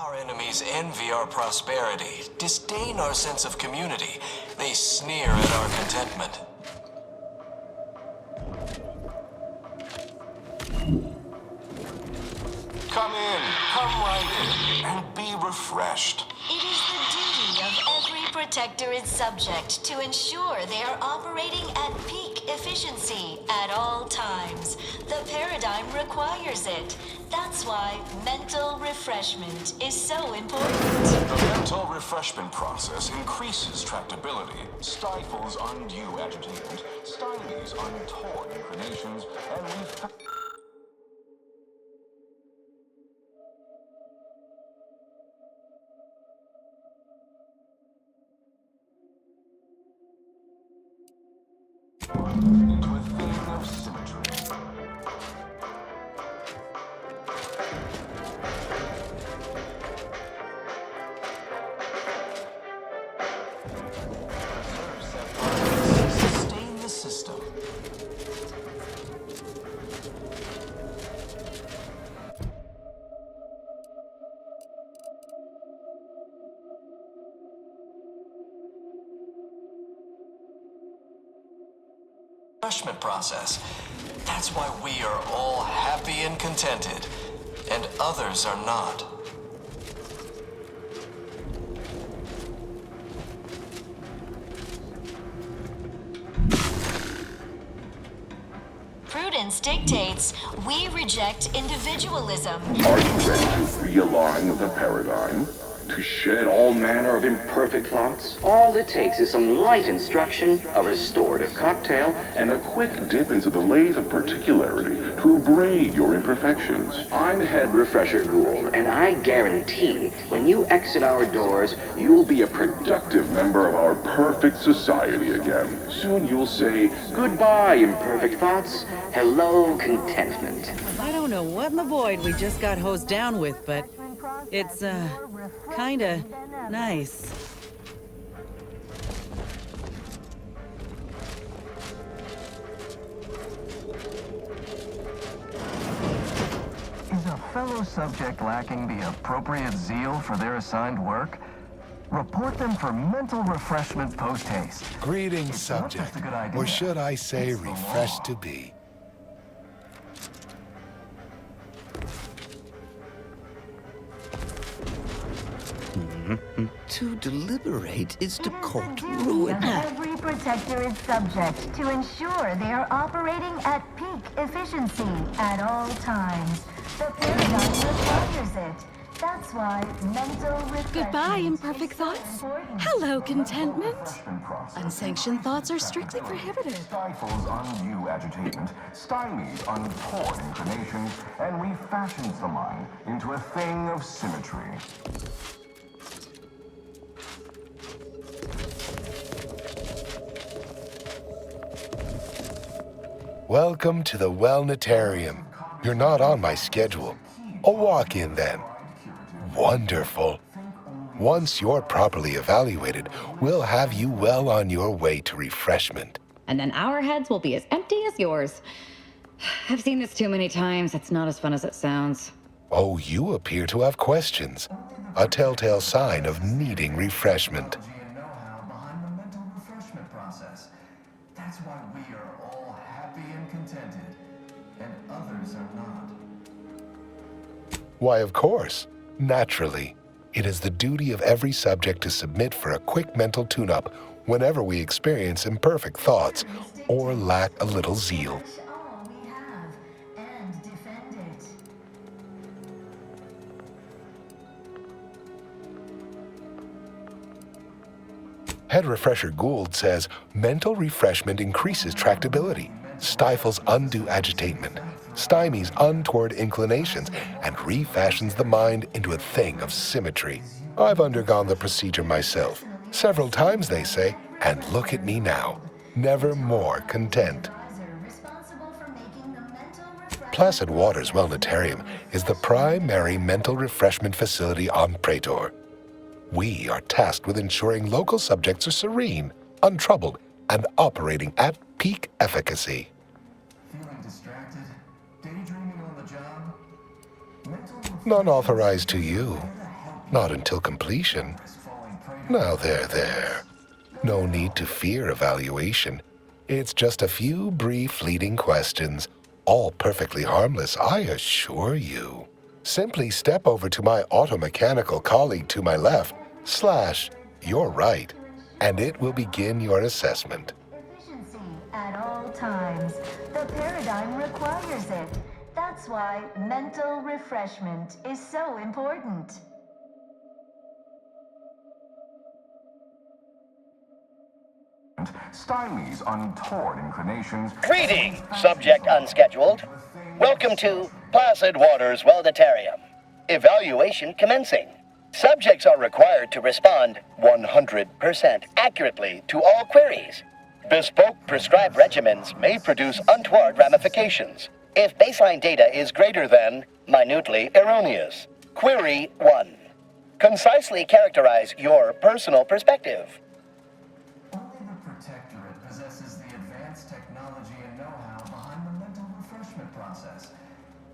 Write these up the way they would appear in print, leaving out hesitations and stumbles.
Our enemies envy our prosperity, disdain our sense of community. They sneer at our contentment. Come right in, and be refreshed. It is the duty of every protector and subject to ensure they are operating at peak efficiency at all times. The paradigm requires it. That's why mental refreshment is so important. The mental refreshment process increases tractability, stifles undue agitation, stymies untoward inclinations, and into a thing of symmetry. Preserve set points, sustain the system. Refreshment process. That's why we are all happy and contented, and others are not. Prudence dictates we reject individualism. Are you ready to realign with the paradigm? To shed all manner of imperfect thoughts? All it takes is some light instruction, a restorative cocktail, And a quick dip into the lathe of particularity to abrade your imperfections. I'm Head Refresher Gould, and I guarantee when you exit our doors, you'll be a Productive member of our perfect society again. Soon you'll say, goodbye, imperfect thoughts. Hello, contentment. I don't know what in the void we just got hosed down with, but it's, kinda nice. Is a fellow subject lacking the appropriate zeal for their assigned work? Report them for mental refreshment post-haste. Greetings, subject, just a good idea. or should I say It's the refreshed law. to be. To deliberate is to court It's the duty ruin. of every protector and subject to ensure they are operating at peak efficiency at all times. The paradigm requires it. That's why mental refreshment Goodbye, is imperfect so thoughts. important. Hello, contentment. Refreshment process. Unsanctioned thoughts are strictly prohibited. Stifles undue agitation, stymies untoward inclinations, and refashions the mind into a thing of symmetry. Welcome to the Wellnetarium. You're not on my schedule. A walk-in then. Wonderful. Once you're properly evaluated, we'll have you well on your way to refreshment. And then our heads will be as empty as yours. I've seen this too many times. It's not as fun as it sounds. Oh, you appear to have questions. A telltale sign of needing refreshment. And know-how behind the mental refreshment process. That's why we are all happy and contented, and others are not. Why, of course. Naturally. It is the duty of every subject to submit for a quick mental tune-up whenever we experience imperfect thoughts or lack a little zeal. Cherish all we have and defend it. Head Refresher Gould says mental refreshment increases tractability, stifles undue agitation, stymies untoward inclinations, and refashions the mind into a thing of symmetry. I've undergone the procedure myself, several times they say, and look at me now, never more content. Placid Waters Wellnetarium is the primary mental refreshment facility on Praetor. We are tasked with ensuring local subjects are serene, untroubled, and operating at peak efficacy. Feeling distracted? Daydreaming on the job? Mental None authorized to you. here to help Not until completion. Now there. No need to fear evaluation. It's just a few brief fleeting questions, all perfectly harmless, I assure you. Simply step over to my automechanical colleague to my left, / your right, and it will begin your assessment. Efficiency at all times. The paradigm requires it. That's why mental refreshment is so important. Stymies untoward inclinations. Greetings, subject unscheduled. Welcome to Placid Waters Welditarium. Evaluation commencing. Subjects are required to respond 100% accurately to all queries. Bespoke prescribed regimens may produce untoward ramifications if baseline data is greater than minutely erroneous. Query 1. Concisely characterize your personal perspective. Only the Protectorate possesses the advanced technology and know-how behind the mental refreshment process.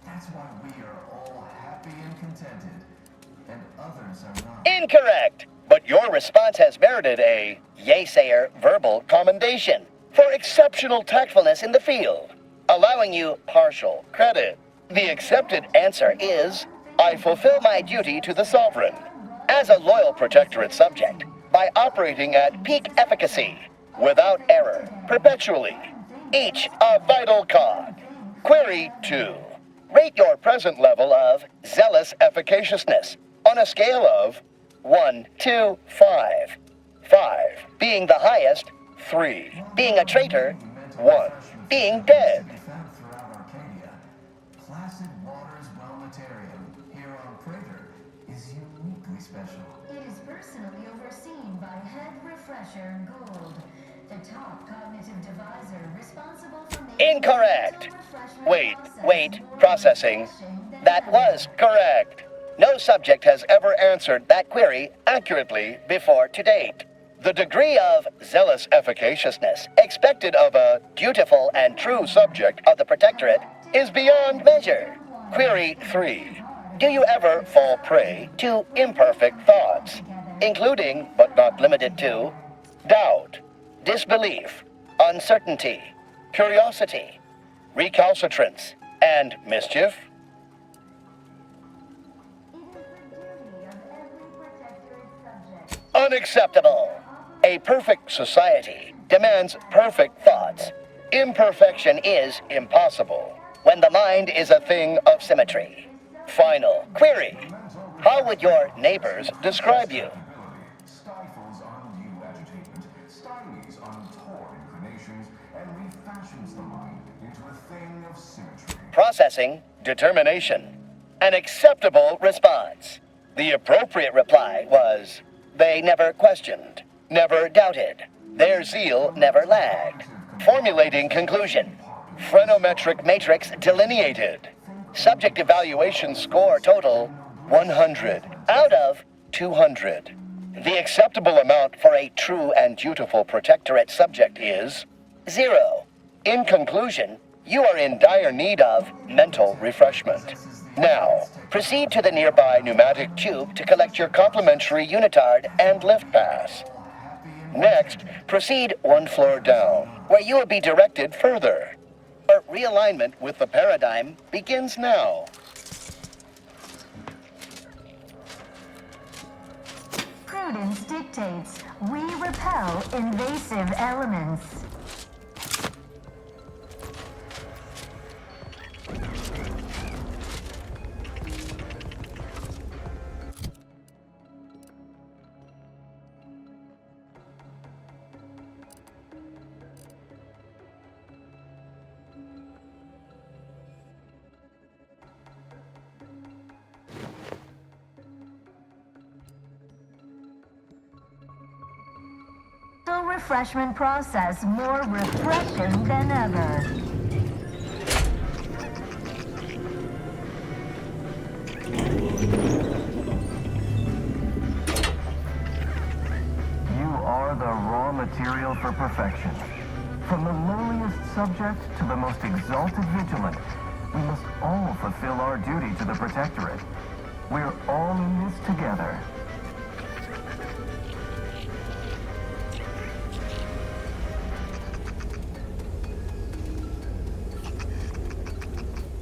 That's why we are all happy and contented, and others are not. Incorrect! But your response has merited a yay-sayer verbal commendation for exceptional tactfulness in the field, allowing you partial credit. The accepted answer is, I fulfill my duty to the Sovereign as a loyal Protectorate subject by operating at peak efficacy, without error, perpetually, each a vital cog. Query 2. Rate your present level of zealous efficaciousness on a scale of 1 to 5. 5 being the highest, 3 being a traitor, 1 being dead. Throughout Arcadia, Placid Waters Welditarium here on Prater is uniquely special. It is personally overseen by Head Refresher Gould, the top cognitive devisor responsible for making Incorrect. mental refreshment Wait, more processing. refreshing than That ever. was correct. No subject has ever answered that query accurately before to date. The degree of zealous efficaciousness expected of a dutiful and true subject of the Protectorate is beyond measure. Query 3. Do you ever fall prey to imperfect thoughts, including, but not limited to, doubt, disbelief, uncertainty, curiosity, recalcitrance, and mischief? Unacceptable. A perfect society demands perfect thoughts. Imperfection is impossible when the mind is a thing of symmetry. Final query. How would your neighbors describe you? Stifles undue agitation, stymies untoward inclinations, and refashions the mind into a thing of symmetry. Processing determination. An acceptable response. The appropriate reply was, they never questioned, never doubted. Their zeal never lagged. Formulating conclusion. Phrenometric matrix delineated. Subject evaluation score total 100 out of 200. The acceptable amount for a true and dutiful Protectorate subject is 0. In conclusion, you are in dire need of mental refreshment. Now, proceed to the nearby pneumatic tube to collect your complimentary unitard and lift pass. Next, proceed 1 floor down, where you will be directed further. Your realignment with the paradigm begins now. Prudence dictates we repel invasive elements. Refreshment process more refreshing than ever. You are the raw material for perfection. From the lowliest subject to the most exalted vigilant, we must all fulfill our duty to the Protectorate. We're all in this together.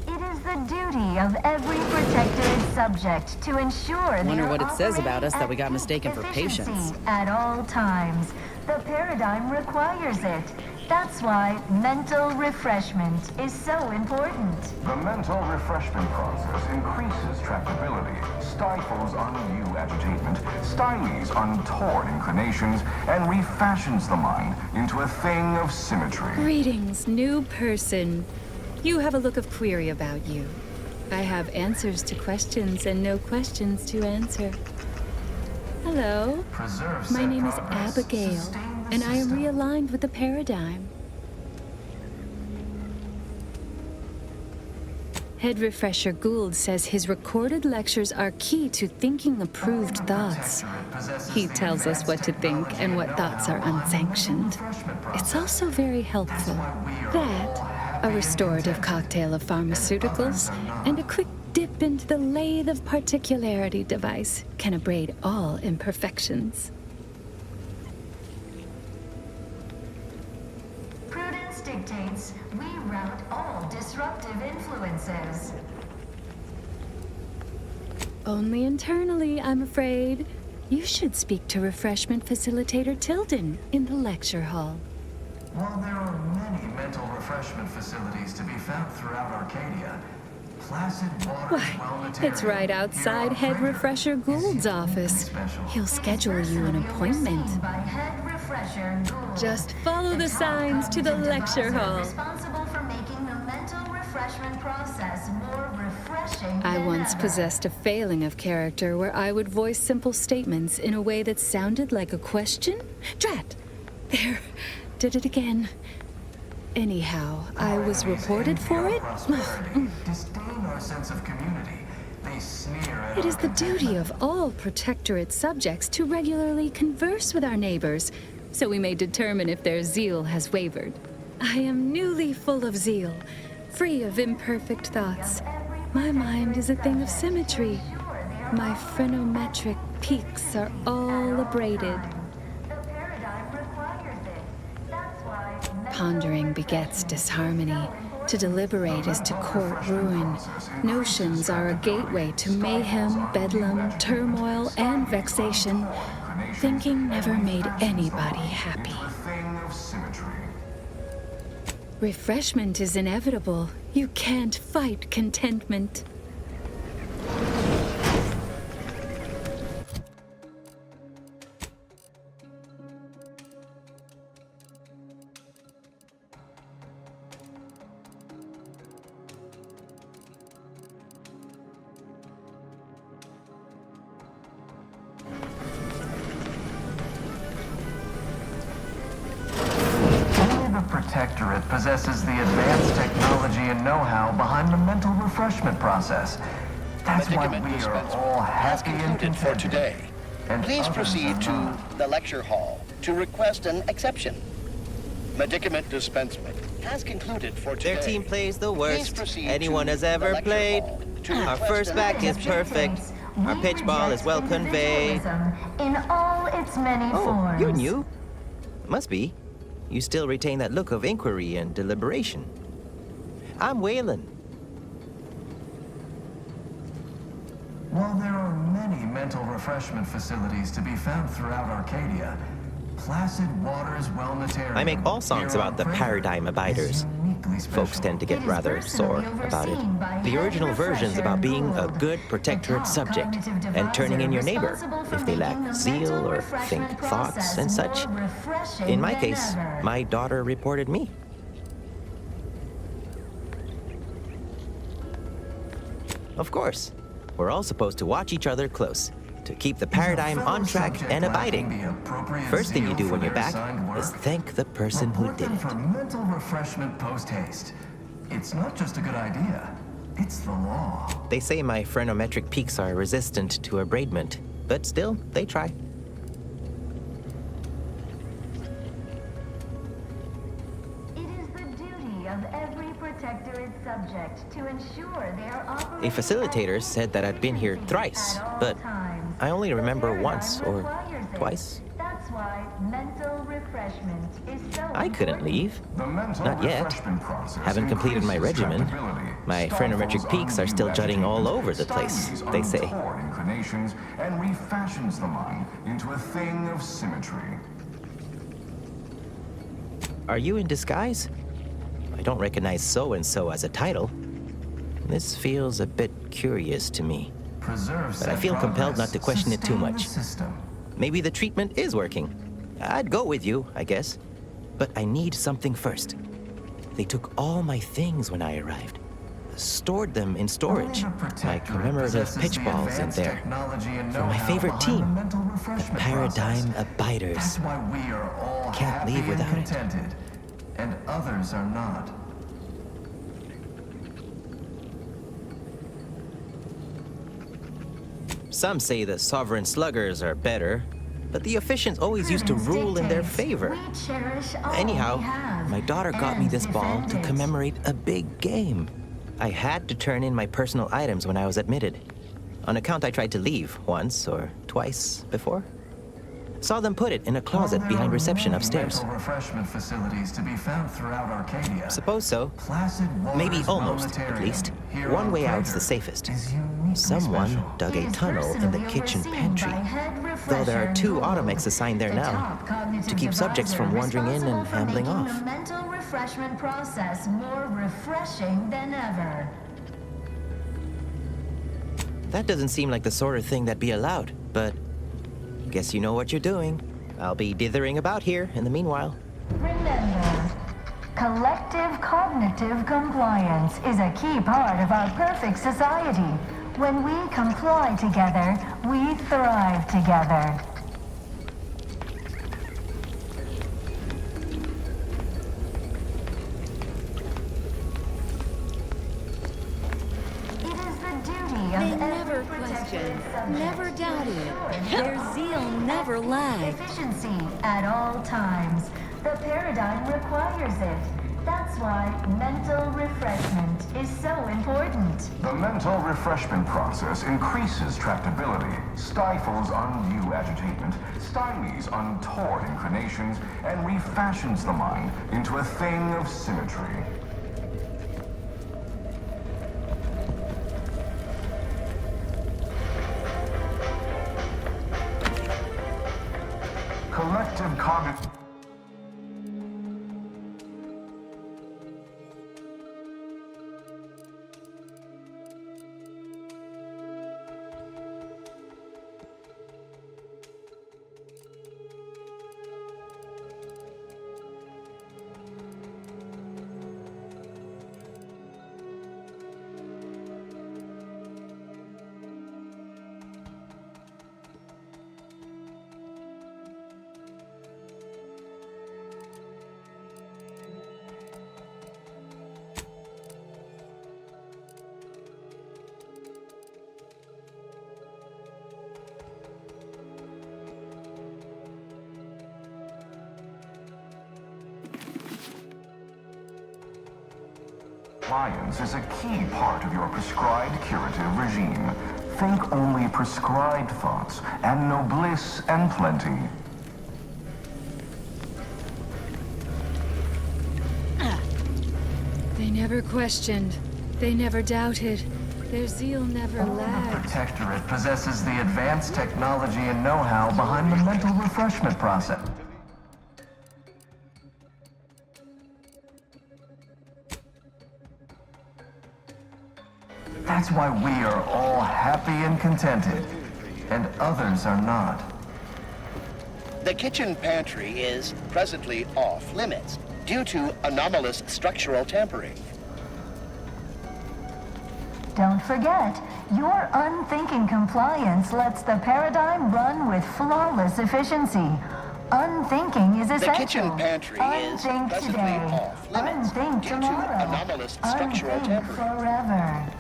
It is the duty of every protectorate subject to ensure they Wonder are what it says about us that we got operating mistaken at for peak patients. efficiency at all times. The paradigm requires it. That's why mental refreshment is so important. The mental refreshment process increases tractability, stifles undue agitation, stymies untorn inclinations, and refashions the mind into a thing of symmetry. Greetings, new person. You have a look of query about you. I have answers to questions and no questions to answer. Hello. My name is Abigail, and I am realigned with the paradigm. Head Refresher Gould says his recorded lectures are key to thinking approved thoughts. He tells us what to think and what thoughts are unsanctioned. It's also very helpful. That, a restorative cocktail of pharmaceuticals, and a quick dip into the lathe of particularity device can abrade all imperfections. Prudence dictates we rout all disruptive influences. Only internally, I'm afraid. You should speak to Refreshment Facilitator Tilden in the lecture hall. While there are many mental refreshment facilities to be found throughout Arcadia, placid waters It's right outside Head Refresher Gould's office. He'll schedule you an appointment. Just follow the signs to the lecture hall. Responsible for making the mental refreshment process more refreshing. I once possessed a failing of character where I would voice simple statements in a way that sounded like a question. Drat! There, did it again. Anyhow, I was reported for it. disdain our sense of community. They sneer at It is the duty of all Protectorate subjects to regularly converse with our neighbors, so we may determine if their zeal has wavered. I am newly full of zeal, free of imperfect thoughts. My mind is a thing of symmetry. My phrenometric peaks are all abraded. Pondering begets disharmony. To deliberate is to court ruin. Notions are a gateway to mayhem, bedlam, turmoil, and vexation. Thinking never made anybody happy. Refreshment is inevitable. You can't fight contentment. Protectorate possesses the advanced technology and know-how behind the mental refreshment process. That's why we are all happy and contented for today. And please others proceed are to not. the lecture hall to request an exception. Medicament dispensement has concluded for today. Their team plays the Please worst proceed anyone to has the ever lecture played. hall to Our request first an back is exception. perfect. Our pitch ball is well conveyed. In all its many Oh, forms. you're new. Must be. You still retain that look of inquiry and deliberation. I'm Waylon. While there are many mental refreshment facilities to be found throughout Arcadia, Placid Waters Wellnetarium. I make all songs about the paradigm abiders. Folks tend to get rather sore about it. The original version's about being a good Protectorate subject and turning in your neighbor if they lack zeal or think thoughts and such. In my case, my daughter reported me. Of course, we're all supposed to watch each other close to keep the paradigm on track and abiding. First thing you do when you're back is thank the person who did it. For mental refreshment post-haste. It's not just a good idea, it's the law. They say my phrenometric peaks are resistant to abradement, but still, they try. It is the duty of every Protectorate A facilitator said that I'd been here thrice, but I only remember once or twice. That's why mental refreshment is so I couldn't leave. Not yet. Process Haven't completed my regimen. My phrenologic peaks are still jutting all over the place, they say. Inclinations and refashions the mind into a thing of symmetry. Are you in disguise? I don't recognize so-and-so as a title. This feels a bit curious to me. But I feel compelled not to question it too much. Maybe the treatment is working. I'd go with you, I guess. But I need something first. They took all my things when I arrived. Stored them in storage. My commemorative pitch balls in there. From my favorite team, the Paradigm Abiders. That's why we are all Can't happy leave without and it. contented, and others are not. Some say the sovereign sluggers are better, but the efficients always used to rule in their favor. Anyhow, my daughter got me this ball to commemorate a big game. I had to turn in my personal items when I was admitted. On account I tried to leave once or twice before. Saw them put it in a closet behind reception upstairs. Mental refreshment facilities to be found throughout Arcadia. Suppose so. Maybe almost, at least. One way out's the safest. Someone dug a tunnel in the kitchen pantry, though there are 2 automechs assigned there now, to keep subjects from wandering in and ambling off. The mental refreshment process more refreshing than ever. That doesn't seem like the sort of thing that'd be allowed, but guess you know what you're doing. I'll be dithering about here in the meanwhile. Remember, collective cognitive compliance is a key part of our perfect society. When we comply together, we thrive together. It is the duty of They every never protected questioned, subject never to doubted. ensure Their zeal never lagged. efficiency at all times. The paradigm requires it. That's why mental refreshment is so important. The mental refreshment process increases tractability, stifles undue agitation, stymies untoward inclinations, and refashions the mind into a thing of symmetry. Collective cognitive... Compliance is a key part of your prescribed curative regime. Think only prescribed thoughts, and no bliss and plenty. They never questioned. They never doubted. Their zeal never The lagged. Protectorate possesses the advanced technology and know-how behind the mental refreshment process. That's why we are all happy and contented, and others are not. The kitchen pantry is presently off limits due to anomalous structural tampering. Don't forget, your unthinking compliance lets the paradigm run with flawless efficiency. Unthinking is essential. The kitchen pantry is Unthink presently today. off limits Unthink due to tomorrow. anomalous structural Unthink tampering. forever.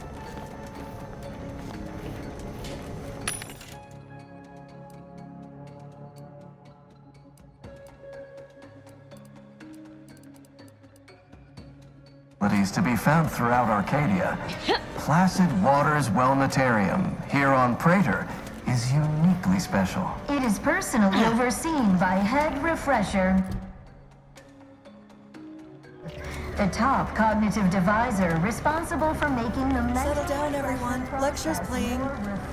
To be found throughout Arcadia. Placid Waters Wellnetarium, here on Prater, is uniquely special. It is personally overseen by Head Refresher, the top cognitive divisor responsible for making the mental... Settle down, everyone. Lecture's playing.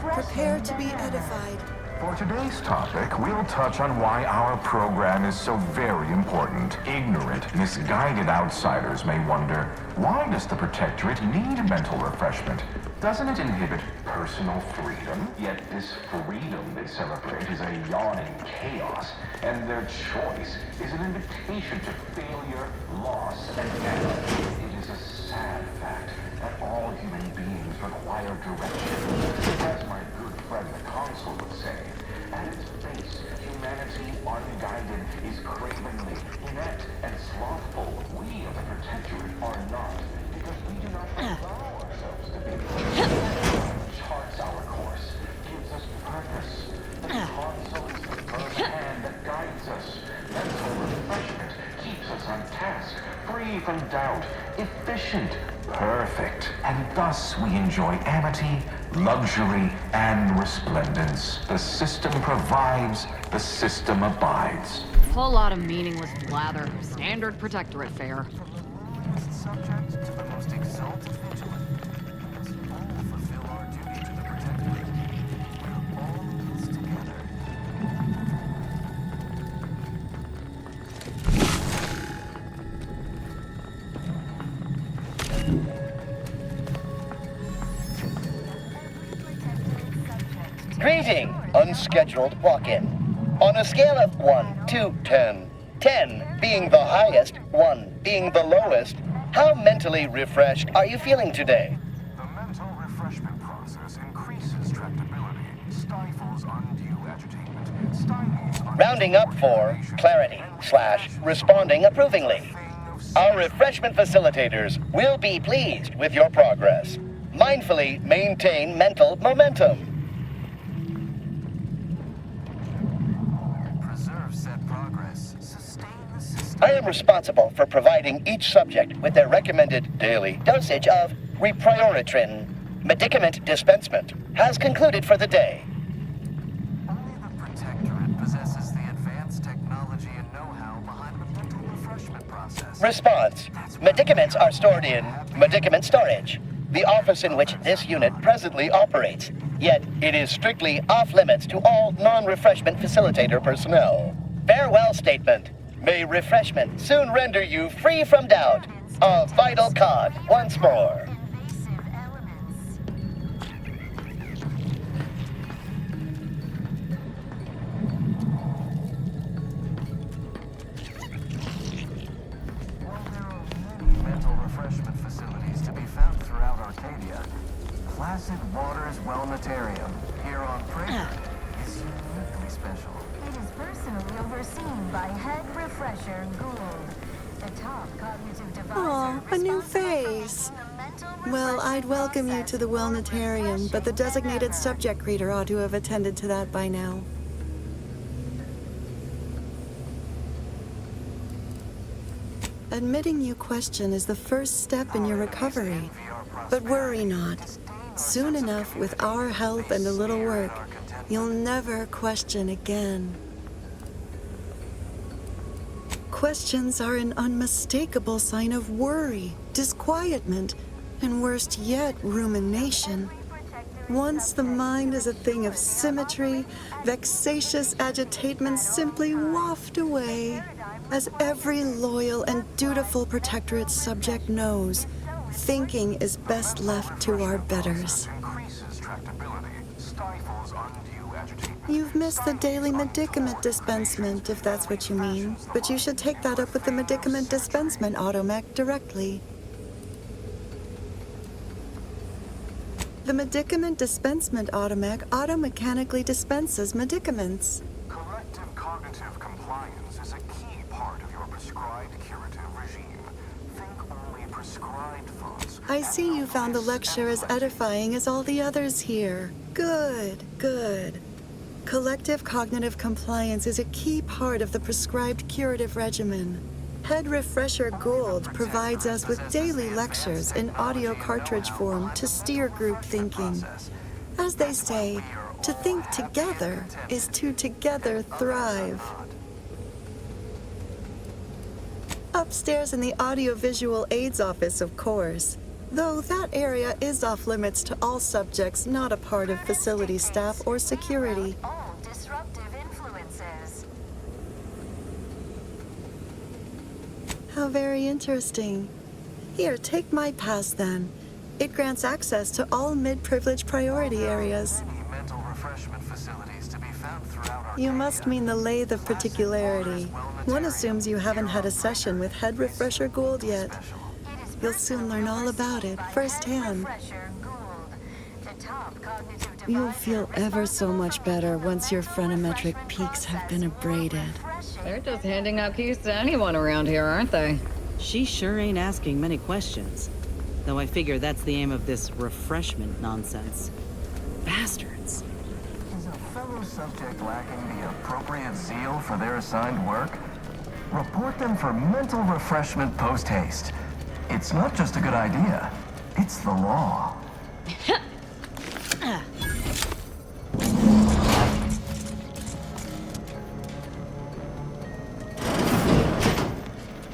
Prepare to be edified. For today's topic, we'll touch on why our program is so very important. Ignorant, misguided outsiders may wonder, why does the Protectorate need mental refreshment? Doesn't it inhibit personal freedom? Yet this freedom they celebrate is a yawning chaos, and their choice is an invitation to failure, loss, and death. It is a sad fact that all human beings require direction. As my good friend the Consul would say, at its base, humanity unguided is cravenly, inept, and slothful. We of the Protectorate are not, because we do not allow ourselves to be. Charts our course, gives us purpose. The Consul is the first hand that guides us. Mental refreshment keeps us on task, free from doubt, efficient, perfect. And thus we enjoy amity, luxury, and resplendence. The system provides, the system abides. Whole lot of meaningless blather. Standard Protectorate fare. Subject to the most exalted vigilance. We must all fulfill our duty to the Protectorate. We're all in this together. Greeting, unscheduled walk-in. On a scale of 1 to 10, 10 being the highest, 1 being the lowest, how mentally refreshed are you feeling today? The mental refreshment process increases tractability, stifles undue agitation, stymies... Rounding up for clarity/responding approvingly. Our refreshment facilitators will be pleased with your progress. Mindfully maintain mental momentum. I am responsible for providing each subject with their recommended daily dosage of reprioritrin. Medicament dispensement has concluded for the day. Only the Protectorate possesses the advanced technology and know-how behind the mental refreshment process. Response. Medicaments are stored in medicament storage, the office in which this unit presently operates. Yet it is strictly off-limits to all non-refreshment facilitator personnel. Farewell statement. May refreshment soon render you free from doubt. A vital cog once more. Mental refreshment facilities to be found throughout Arcadia. Placid Waters Wellnetarium, here on Prater, is uniquely special. It is personally overseen by Head Refresher Gould, the top cognitive divisor. Aw, a new face. Well, I'd welcome you to the Wellnetarium, but the designated subject reader ought to have attended to that by now. Admitting you question is the first step in your recovery. But worry not. Soon enough, with our help and a little work, you'll never question again. Questions are an unmistakable sign of worry, disquietment, and worst yet, rumination. Once the mind is a thing of symmetry, vexatious agitatements simply waft away. As every loyal and dutiful Protectorate subject knows, thinking is best left to our betters. You've missed the daily medicament dispensement, if that's what you mean. But you should take that up with the medicament dispensement automech directly. The medicament dispensement automech automechanically dispenses medicaments. Collective cognitive compliance is a key part of your prescribed curative regime. Think only prescribed thoughts. I see you found the lecture as edifying as all the others here. Good, good. Collective cognitive compliance is a key part of the prescribed curative regimen. Head Refresher Gold provides us with daily lectures in audio cartridge form to steer group thinking. As they say, to think together is to together thrive. Upstairs in the audiovisual aids office, of course, though that area is off limits to all subjects not a part of facility staff or security. All disruptive influences. How very interesting. Here, take my pass then. It grants access to all mid-privilege priority areas. Mental refreshment facilities to be found throughout our You must mean the lathe of particularity. One assumes you haven't had a session with Head Refresher Gould yet. You'll soon learn all about it firsthand. You'll feel ever so much better once your phrenometric peaks have been abraded. They're just handing out keys to anyone around here, aren't they? She sure ain't asking many questions. Though I figure that's the aim of this refreshment nonsense. Bastards. Is a fellow subject lacking the appropriate zeal for their assigned work? Report them for mental refreshment post-haste. It's not just a good idea, it's the law.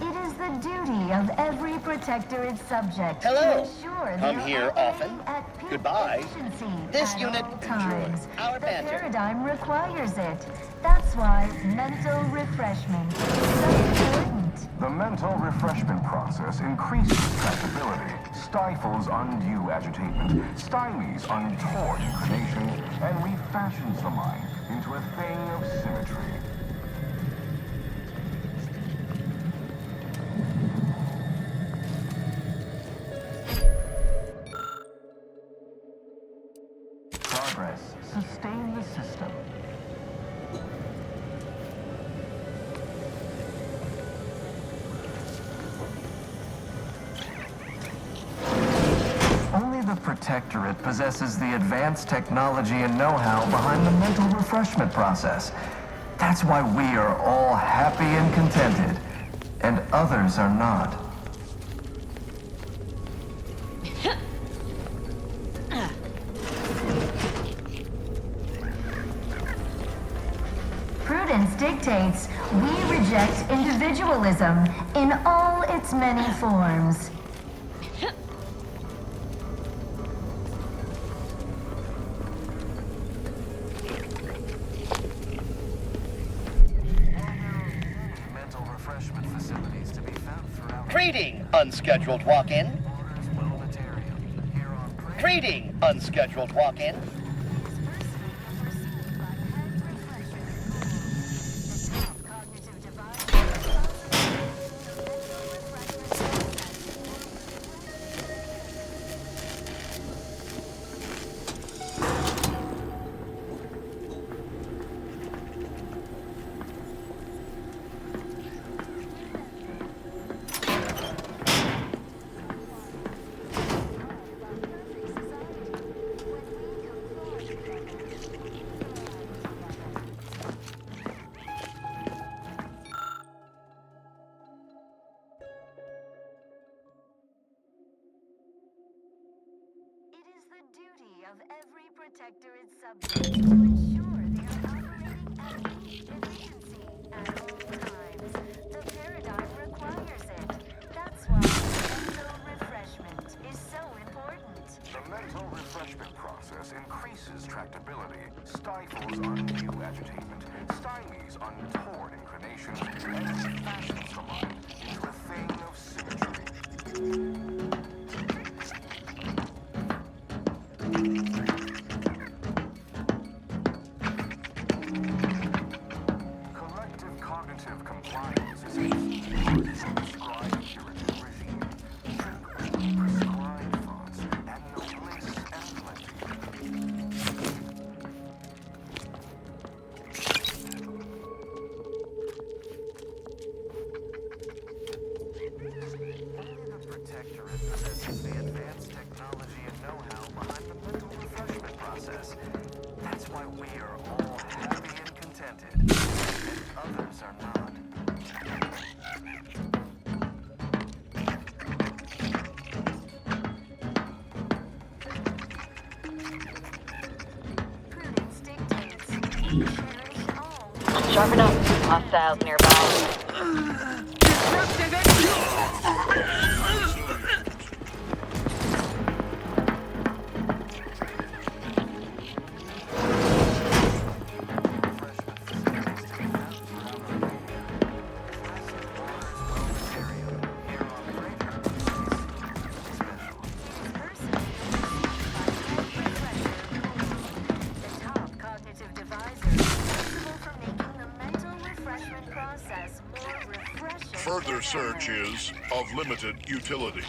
It is the duty of every Protectorate subject Hello. to ensure Come they are here operating often. at peak Goodbye. efficiency This at unit all enjoys times. our The banter. paradigm requires it. That's why mental refreshment is so important. The mental refreshment process increases tractability, stifles undue agitation, stymies untoward inclination, and refashions the mind into a thing of symmetry. Progress. Sustain the system. Only the Protectorate possesses the advanced technology and know-how behind the mental refreshment process. That's why we are all happy and contented, and others are not. Prudence dictates we reject individualism in all its many forms. Mental refreshment facilities to be found throughout. Greeting, unscheduled walk-in. Greeting, unscheduled walk-in. Of every Protectorate subject to ensure they are operating at peak efficiency at all times. The paradigm requires it. That's why mental refreshment is so important. The mental refreshment process increases tractability, stifles undue agitation, stymies untoward inclination, and refashions the mind into a thing of symmetry. Collective cognitive compliance is a key to this prescribed curative regime. Prescribed thoughts and no bliss and plenty. Only the Protectorate possesses the advanced technology and know-how behind the mental refreshment process. That's why we are all happy and contented, and others are not. Sharpen up. Hostiles nearby. Further search is of limited utility.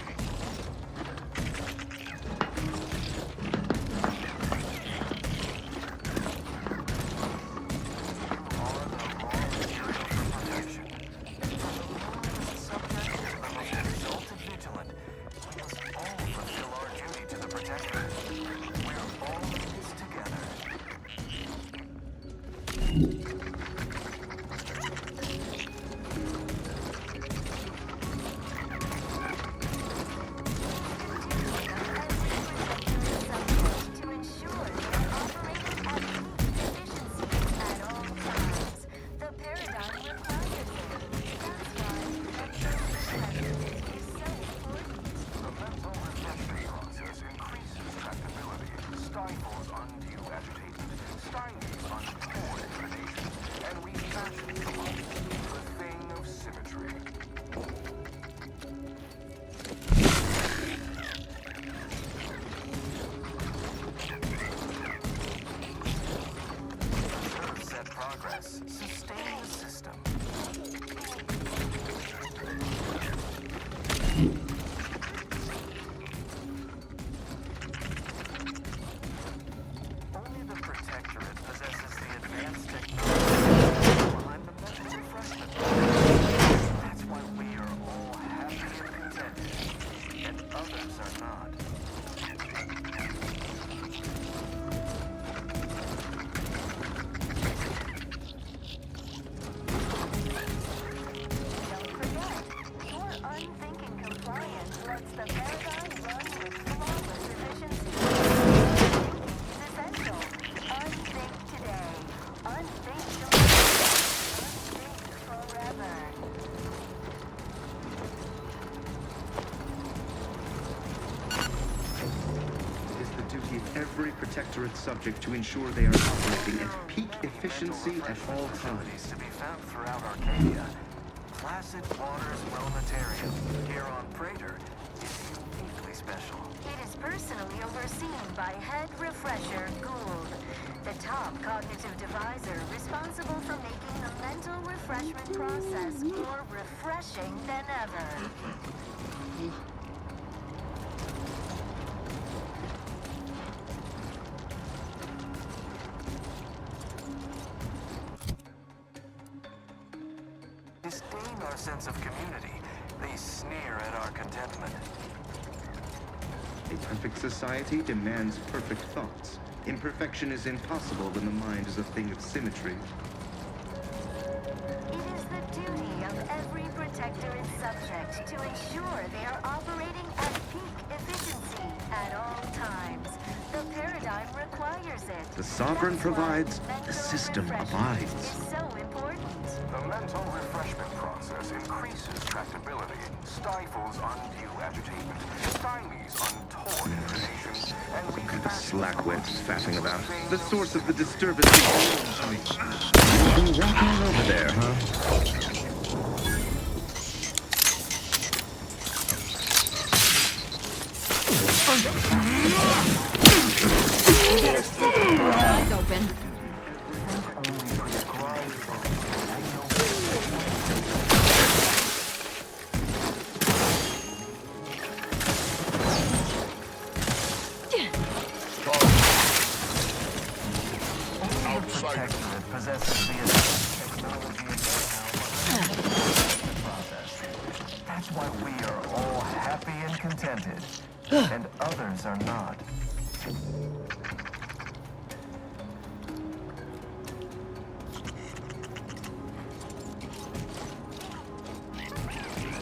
Every Protectorate subject to ensure they are operating at peak efficiency at all times. To be found throughout Arcadia. Placid Waters Wellnetarium here on Praetor is uniquely special. It is personally overseen by Head Refresher Gould, the top cognitive deviser responsible for making the mental refreshment process more refreshing than ever. Disdain our sense of community. They sneer at our contentment. A perfect society demands perfect thoughts. Imperfection is impossible when the mind is a thing of symmetry. It is the duty of every Protectorate subject to ensure they are operating at peak efficiency at all times. The paradigm requires it. The Sovereign provides, the system abides. Is so important. The mental refreshment process increases tractability, stifles undue agitation, stymies untoward inclinations, and What kind of slackwits faffing about? The source of the disturbance is... You walk on over there, huh? Eyes open. Protectorate possesses the advanced technology and know-how behind the process. That's why we are all happy and contented, and others are not.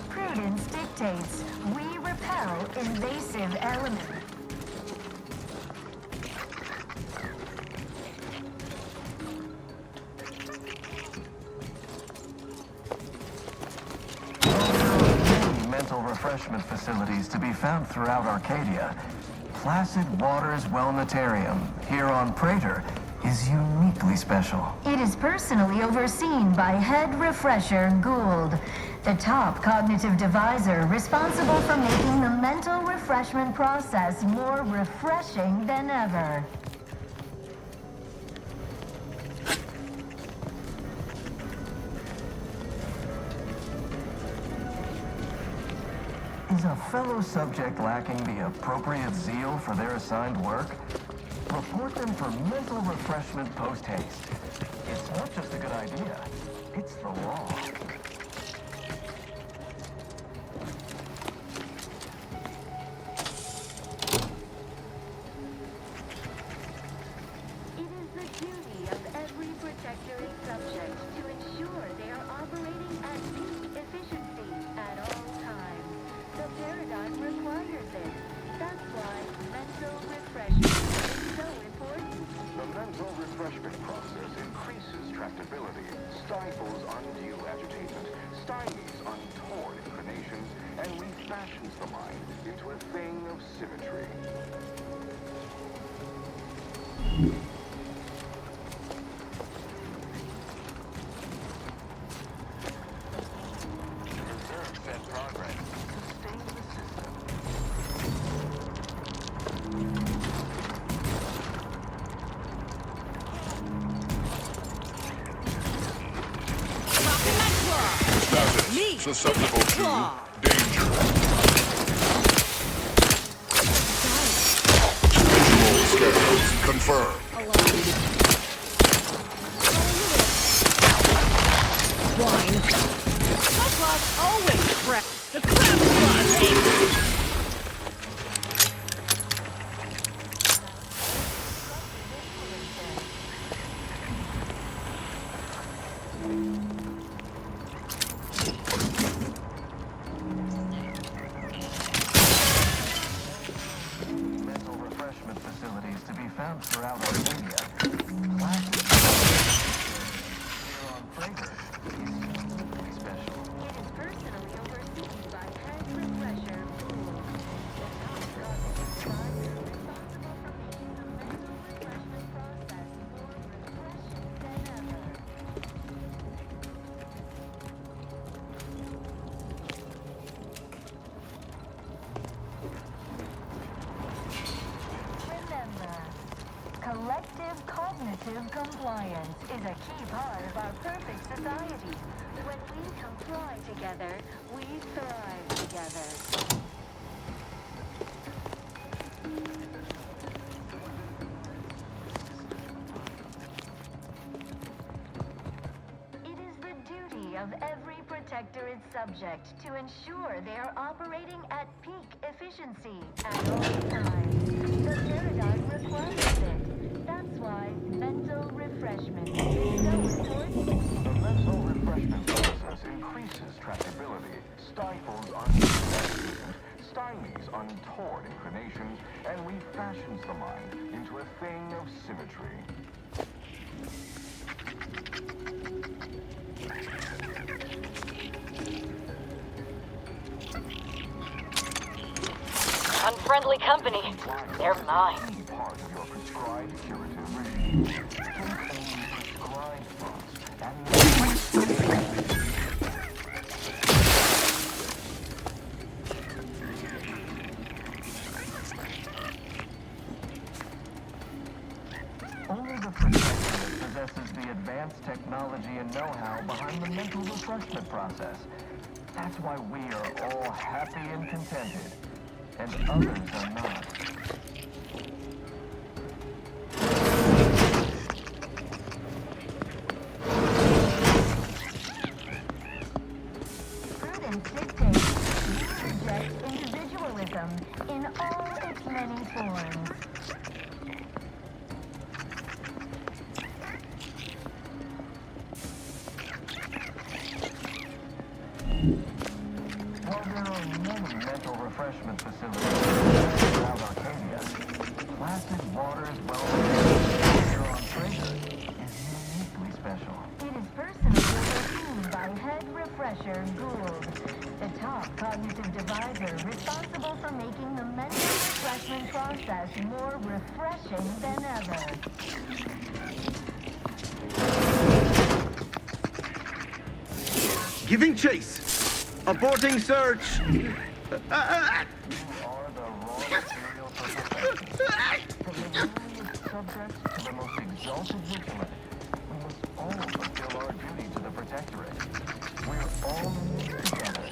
Prudence dictates we repel invasive elements. refreshment facilities to be found throughout Arcadia. Placid Waters Wellnetarium, here on Prater, is uniquely special. It is personally overseen by Head Refresher Gould, the top cognitive deviser responsible for making the mental refreshment process more refreshing than ever. Is a fellow subject lacking the appropriate zeal for their assigned work? Report them for mental refreshment post-haste. It's not just a good idea, it's the law. It is the duty of every protector and subject to ensure they are operating at peak efficiency at all times. The paradigm requires it. That's why mental refreshment is so important. The mental refreshment process increases tractability, stifles undue agitation, stymies untoward inclinations, and refashions the mind into a thing of symmetry. Preserve said progress. Sustain the system. Status susceptible to danger. Visual scans confirmed. Wine. Cockroach always crap. The crab claws. Mental refreshment facilities to be found throughout Arcadia. Placid here on Prater is uniquely special. It is personally overseen by Head Refresher Gould, the top cognitive deviser responsible for making the mental refreshment process more refreshing than ever. Remember, collective cognitive compliance is a key part of our perfect society. When we comply together, we thrive together. It is the duty of every protectorate subject to ensure they are operating at peak efficiency at all times. The paradigm requires it. That's why mental refreshment is so important. The mental refreshment process increases tractability, stifles undue agitation, stymies untoward inclinations, and refashions the mind into a thing of symmetry. Unfriendly company. They're mine. Any part of your prescribed curative regime. Take only prescribed thoughts and Only the protectorate possesses the advanced technology and know-how behind the mental refreshment process. That's why we are all happy and contented, and others are not. Prudence dictates we reject individualism in all its many forms. While there are many mental refreshment facilities throughout Arcadia, Placid Waters Wellness here on Prater is uniquely special. It is personally overseen by Head Refresher Gould, The top cognitive divisor responsible for making the mental refreshment process more refreshing than ever. Giving chase. Aborting search. Subject to the most exalted vigilant. We must all fulfill our duty to the Protectorate. We're all in this together.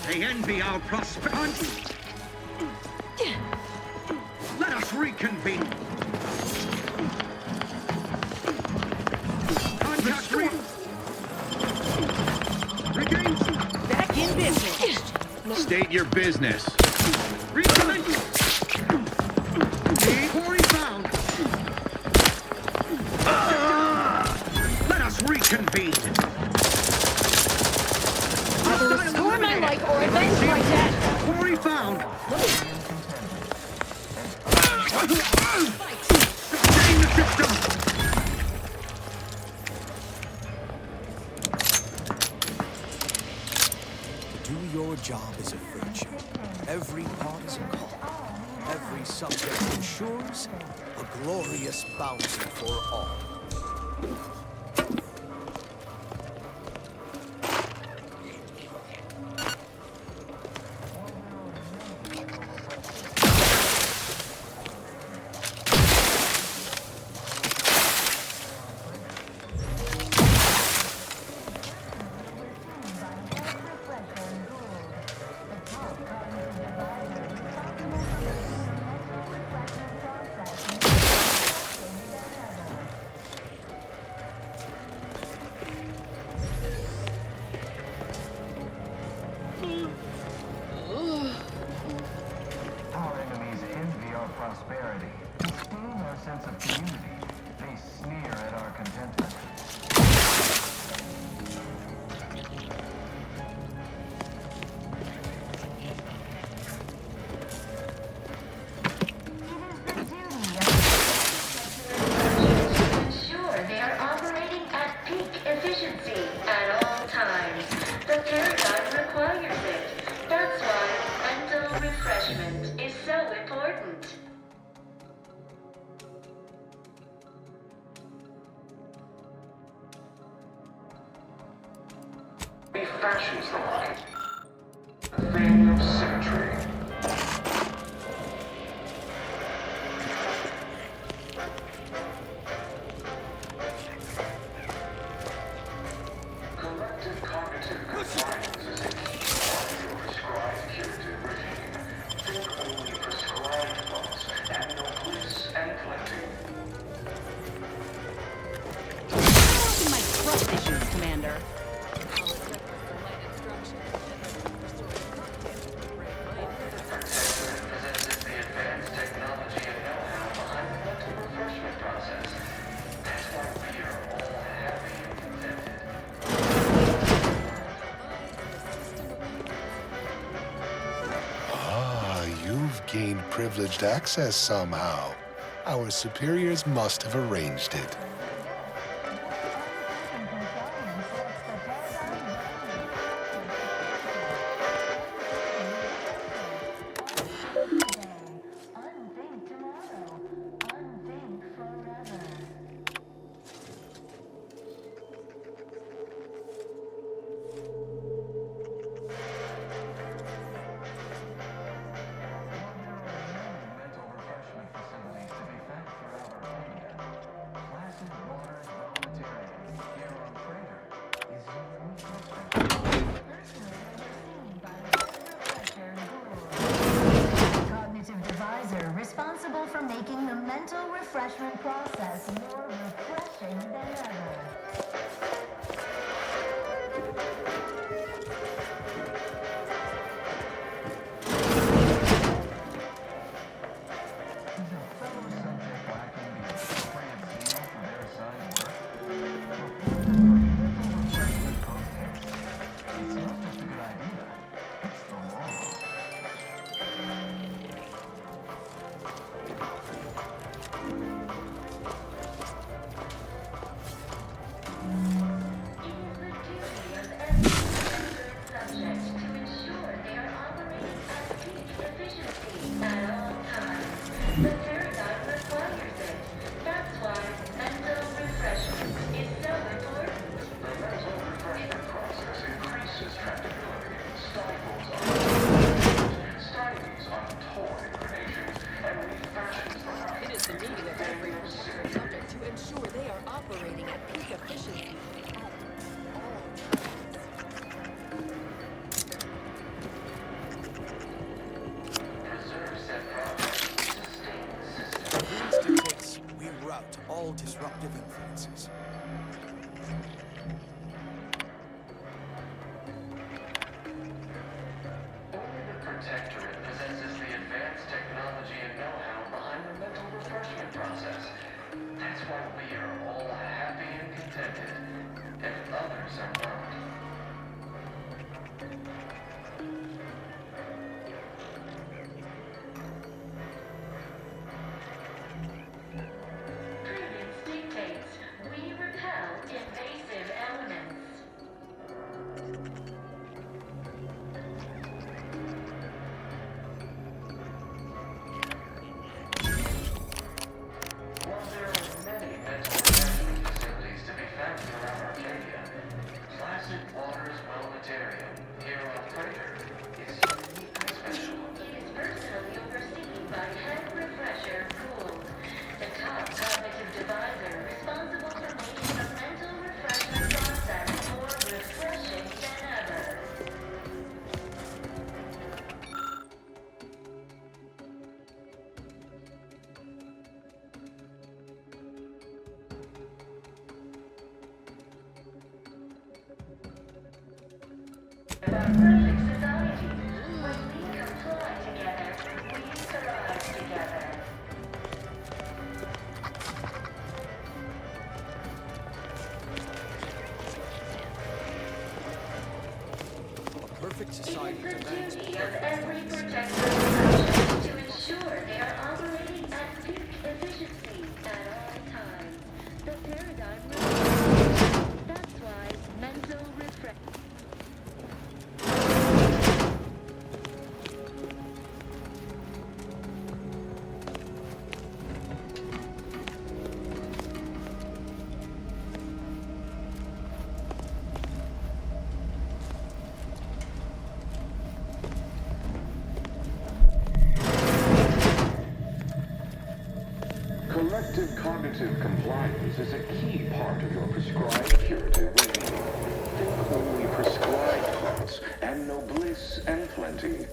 They envy our prosperity. Let us reconvene. Contact regains. Back in business. State your business. Recommence. Quarry found. Let us reconvene. Either restore my life or avenge my death. Quarry found. Sustain the system. Do your job is a virtue. Every part is a call. Every subject ensures a glorious bounty for all. Our enemies envy our prosperity, disdain our sense of community. They sneer at our contentment. Ensure they are operating at peak efficiency at all times. The paradigm requires it. That's why mental refreshment is so important. Refashions the mind. A thing of symmetry. Collective cognitive compliance is a key part of your prescribed curative regime. Think only prescribed thoughts, and no bliss and plenty. My trust issues, Commander. Possesses the advanced technology and know-how behind the mental refreshment process. That's why we are all happy and contented. Ah, you've gained privileged access somehow. Our superiors must have arranged it. Mental refreshment facilities to be fed throughout our area. Placid mental refreshment process more refreshing than ever. All disruptive influences. Only the Protectorate possesses the advanced technology and know-how behind the mental refreshment process. That's why we are all happy and contented, and others are not. Perfect society demands every protector to ensure they are operating at peak efficiency at all times. The paradigm requires. That's why mental refreshment. Collective cognitive compliance is a key part of your prescribed curative regime. Think only prescribed thoughts, and no bliss and plenty.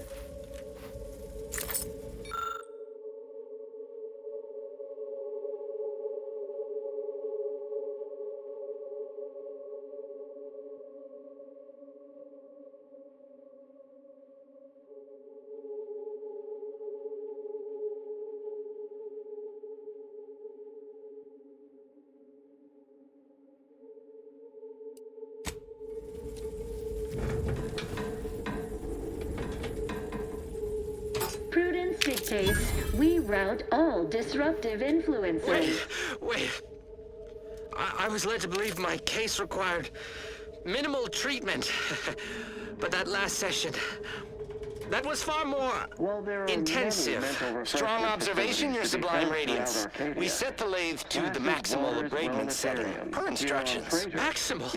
Prudence dictates we route all disruptive influences. Wait. I was led to believe my case required minimal treatment. But that last session, that was far more intensive. Strong observation, Your Sublime Radiance. We set the lathe to the maximal abradement setting, per instructions. Maximal?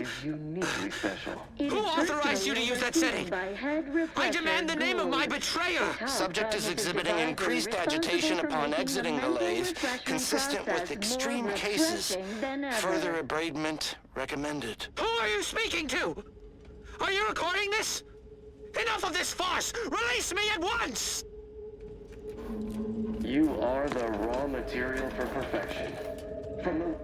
Who authorized you to use that setting? I demand the name of my betrayer! Subject is exhibiting increased agitation upon exiting the lathe, consistent with extreme cases. Further abradement recommended. Who are you speaking to? Are you recording this? Enough of this farce! Release me at once! You are the raw material for perfection. From the...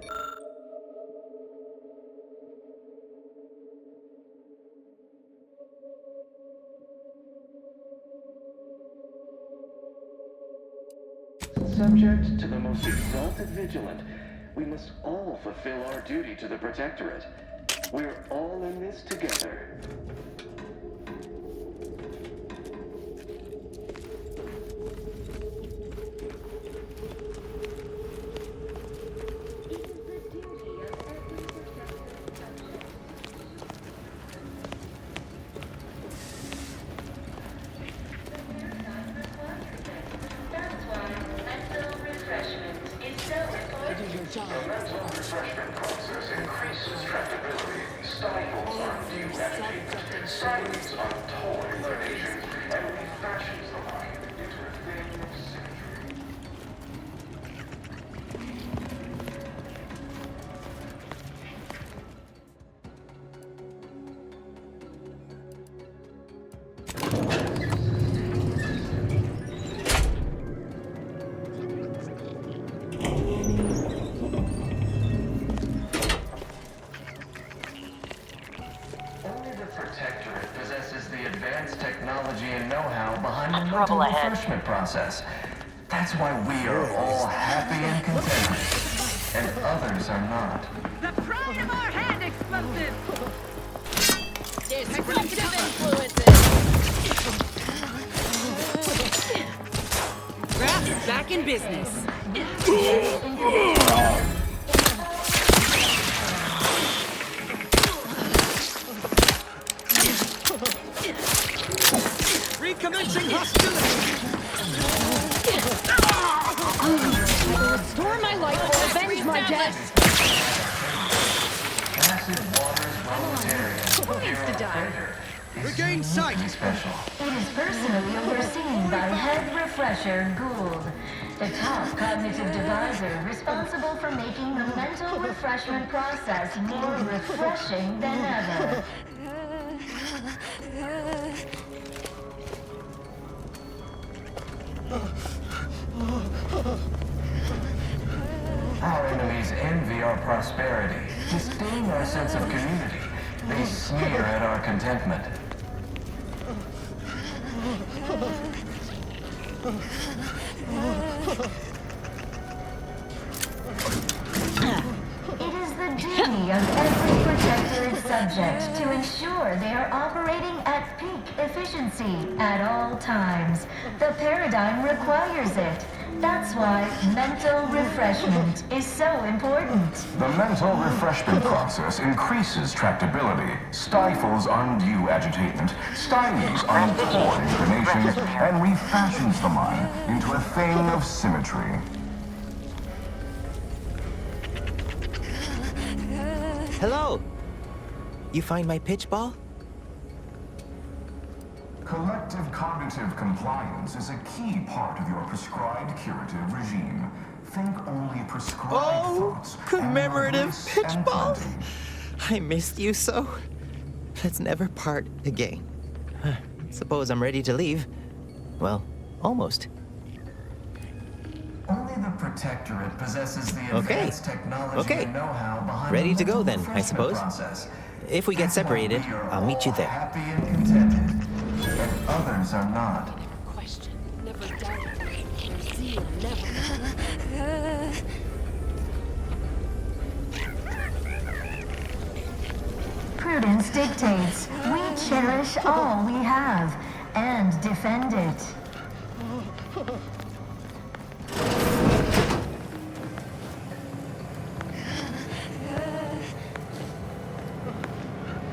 Subject to the most exalted vigilant, we must all fulfill our duty to the Protectorate. We're all in this together. The mental refreshment process increases tractability, stifles undue agitation, silences untoward inclinations, and refashions the mind into a thing of symmetry. Protectorate possesses the advanced technology and know-how behind the mental refreshment process. That's why we are all happy and contented, and others are not. The pride of our hand explosive! Disruptive influences! Craft back in business. Recommencing hostility! I will restore my life or avenge my death! Acid waters Who needs to die? Regain sight! special. It is personally overseen by Head Refresher Gould, the top cognitive divisor responsible for making the mental refreshment process more refreshing than ever. Our enemies envy our prosperity, disdain our sense of community. They sneer at our contentment. It is the duty of every protectorate subject to ensure they are operating at peak efficiency at all times. The paradigm requires it. That's why mental refreshment is so important. The mental refreshment process increases tractability, stifles undue agitation, stymies untoward inclinations, and refashions the mind into a thing of symmetry. Hello! You find my pitch ball? Collective cognitive compliance is a key part of your prescribed curative regime. Think only prescribed thoughts. Commemorative and pitch and ball! plenty. I missed you so. Let's never part again. Suppose I'm ready to leave. Well, almost. Only the Protectorate possesses the advanced technology and know-how behind Ready the to go mental then, I refreshment suppose. process. If we get That's why separated, we are I'll meet you all there. happy and contented, and others are not. Question, never doubted. Your zeal never. Prudence dictates we cherish all we have and defend it.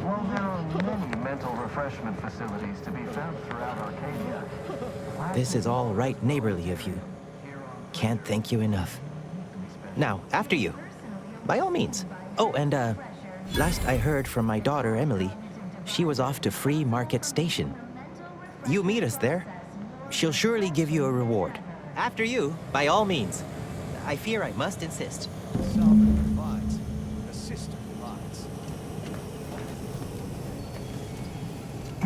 While there are many mental refreshment facilities to be found throughout Arcadia, This is all right neighborly of you. Can't thank you enough. Now, after you. By all means. Oh, and, last I heard from my daughter, Emily, she was off to Free Market Station. You meet us there. She'll surely give you a reward. After you, by all means. I fear I must insist. Sovereign provides, the system provides.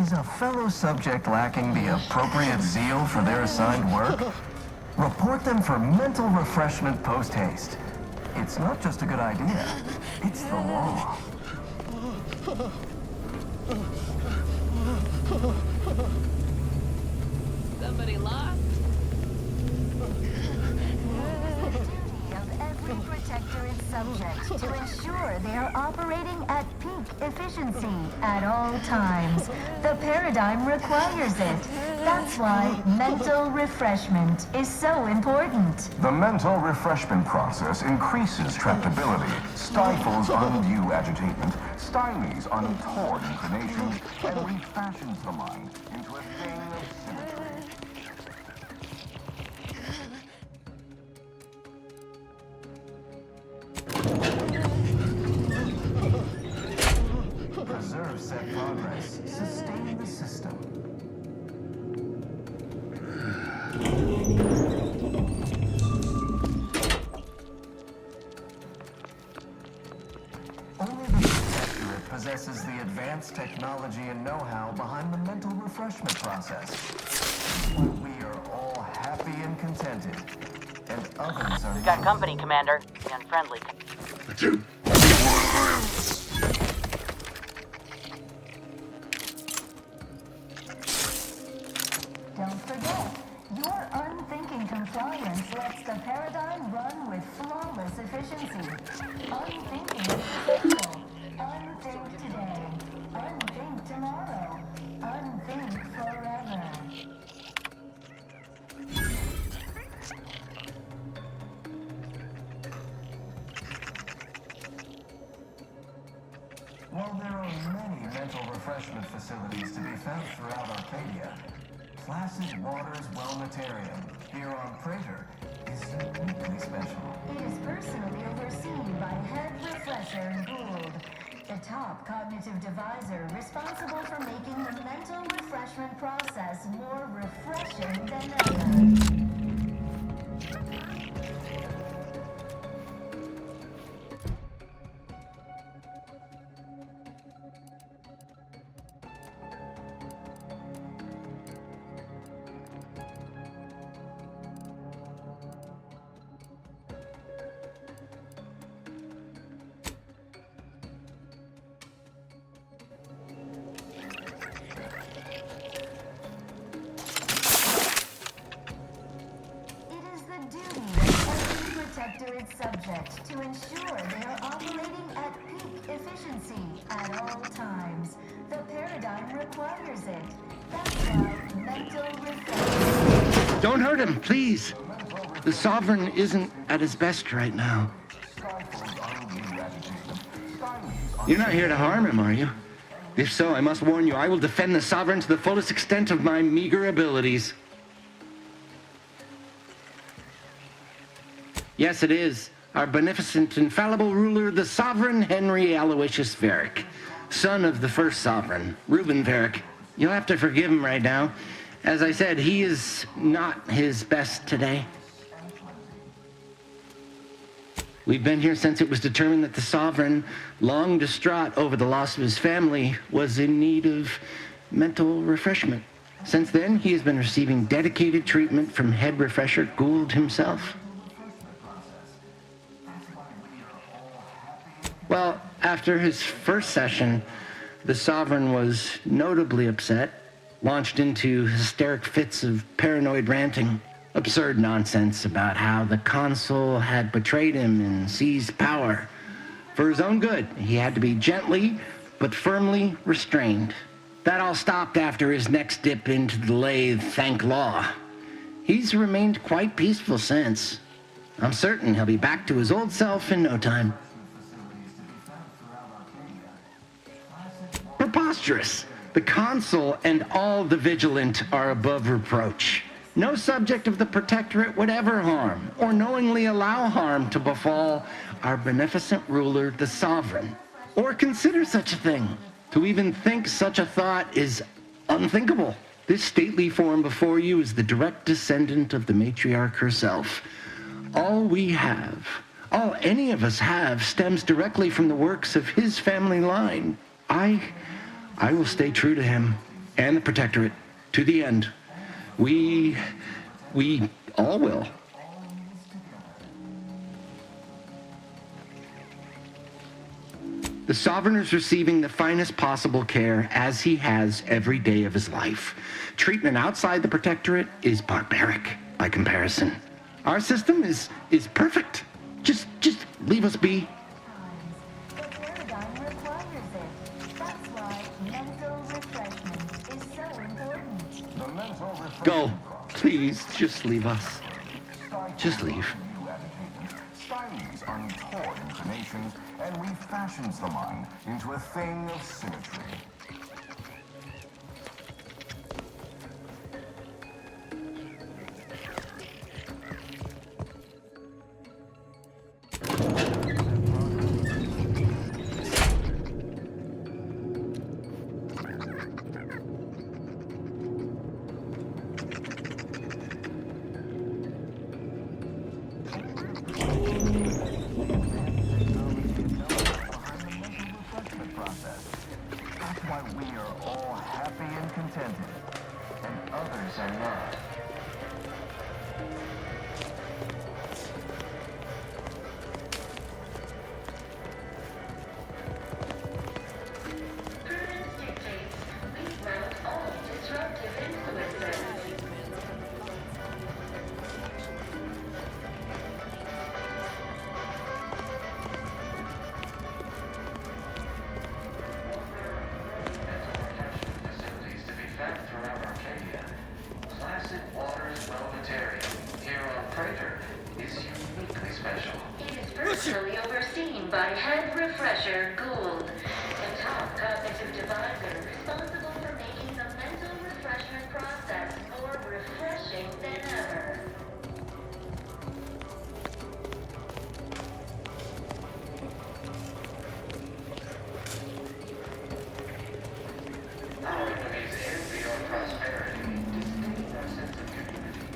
is a fellow subject lacking the appropriate zeal for their assigned work? Report them for mental refreshment post-haste. It's not just a good idea, it's the law. Somebody lost? Of every protector is subject to ensure they are operating at peak efficiency at all times. The paradigm requires it. That's why mental refreshment is so important. The mental refreshment process increases tractability, stifles undue agitation, stymies untoward inclinations, and refashions the mind into a thing of symmetry. Preserve set progress. Sustain the system. Only the Protectorate possesses the advanced technology and know-how behind the mental refreshment process. We are all happy and contented, and others are Got company, Commander. The unfriendly. Don't forget, your unthinking compliance lets the paradigm run with flawless efficiency. Unthinking is essential. Unthink today. Unthink tomorrow. Unthink forever. While there are many mental refreshment facilities to be found throughout Arcadia, Placid Waters Wellnetarium here on Prater is uniquely special. It is personally overseen by Head Refresher Gould, the top cognitive devisor responsible for making the mental refreshment process more refreshing than ever. Protectorate subject to ensure they are operating at peak efficiency at all times. The paradigm requires it. That's why mental reflection. Don't hurt him, please. The Sovereign isn't at his best right now. You're not here to harm him, are you? If so, I must warn you, I will defend the Sovereign to the fullest extent of my meager abilities. Yes, it is. Our beneficent, infallible ruler, the Sovereign Henry Aloysius Varick, son of the first Sovereign, Reuben Varick. You'll have to forgive him right now. As I said, he is not his best today. We've been here since it was determined that the Sovereign, long distraught over the loss of his family, was in need of mental refreshment. Since then, he has been receiving dedicated treatment from Head Refresher Gould himself. Well, after his first session, the Sovereign was notably upset, launched into hysteric fits of paranoid ranting, absurd nonsense about how the consul had betrayed him and seized power. For his own good, he had to be gently but firmly restrained. That all stopped after his next dip into the lathe, thank law. He's remained quite peaceful since. I'm certain he'll be back to his old self in no time. Preposterous. The consul and all the vigilant are above reproach. No subject of the Protectorate would ever harm or knowingly allow harm to befall our beneficent ruler, the Sovereign, or consider such a thing. To even think such a thought is unthinkable. This stately form before you is the direct descendant of the matriarch herself. All we have, all any of us have, stems directly from the works of his family line. I will stay true to him and the Protectorate to the end. We We all will. The Sovereign is receiving the finest possible care as he has every day of his life. Treatment outside the Protectorate is barbaric by comparison. Our system is perfect. Just leave us be. The paradigm requires it. That's why mental refreshment is so important. The mental refreshment Go. process Please, just leave us. Just leave. stymies untoward inclinations and refashions the mind into a thing of symmetry. That's why we are all happy and contented, and others are not. Prudence dictates we route all disruptive influences. Facilities to be found throughout Arcadia. Placid waters Welvetarian here on Praetor is uniquely special. It is personally overseen by Head Refresher Gould, a top cognitive divisor responsible for making the mental refreshment process more refreshing than ever. Our enemies envy our prosperity, disdain our sense of community.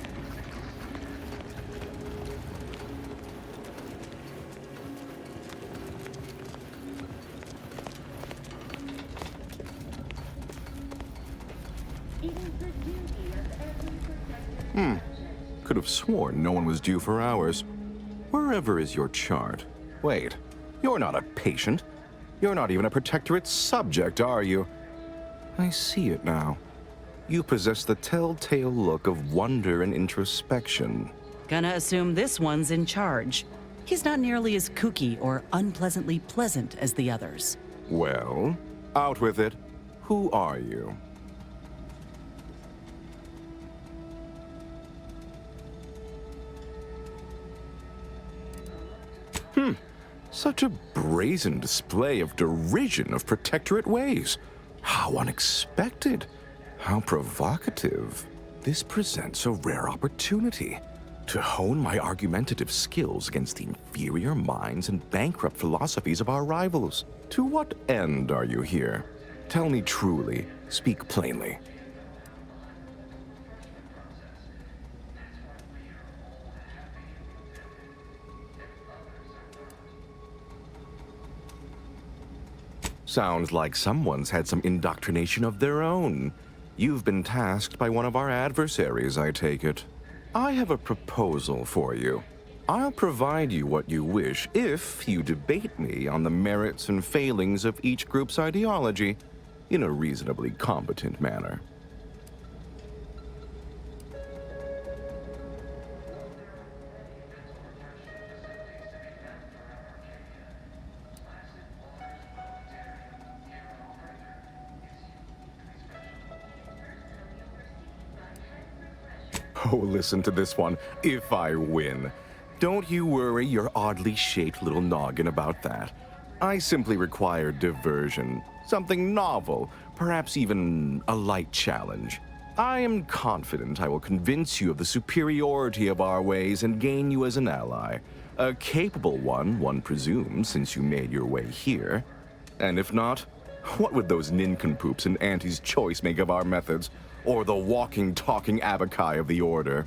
Could have sworn no one was due for hours. Wherever is your chart? Wait, you're not a patient. You're not even a Protectorate subject, are you? I see it now. You possess the telltale look of wonder and introspection. Gonna assume this one's in charge. He's not nearly as kooky or unpleasantly pleasant as the others. Well, out with it. Who are you? Such a brazen display of derision of Protectorate ways. How unexpected. How provocative. This presents a rare opportunity to hone my argumentative skills against the inferior minds and bankrupt philosophies of our rivals. To what end are you here? Tell me truly. Speak plainly. Sounds like someone's had some indoctrination of their own. You've been tasked by one of our adversaries, I take it. I have a proposal for you. I'll provide you what you wish if you debate me on the merits and failings of each group's ideology in a reasonably competent manner. Oh, listen to this one. If I win. Don't you worry your oddly shaped little noggin about that. I simply require diversion. Something novel, perhaps even a light challenge. I am confident I will convince you of the superiority of our ways and gain you as an ally. A capable one presumes, since you made your way here. And if not, what would those nincompoops in Auntie's Choice make of our methods? Or the walking, talking abakai of the Order?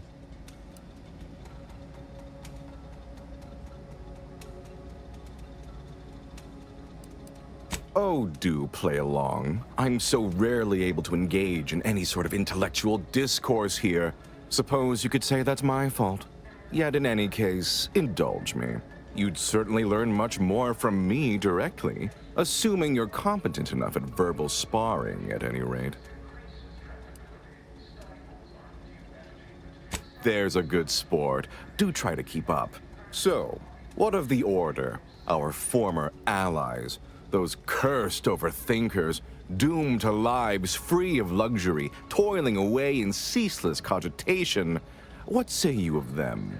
Oh, do play along. I'm so rarely able to engage in any sort of intellectual discourse here. Suppose you could say that's my fault. Yet in any case, indulge me. You'd certainly learn much more from me directly, assuming you're competent enough at verbal sparring, at any rate. There's a good sport. Do try to keep up. So, what of the Order? Our former allies? Those cursed overthinkers, doomed to lives free of luxury, toiling away in ceaseless cogitation. What say you of them?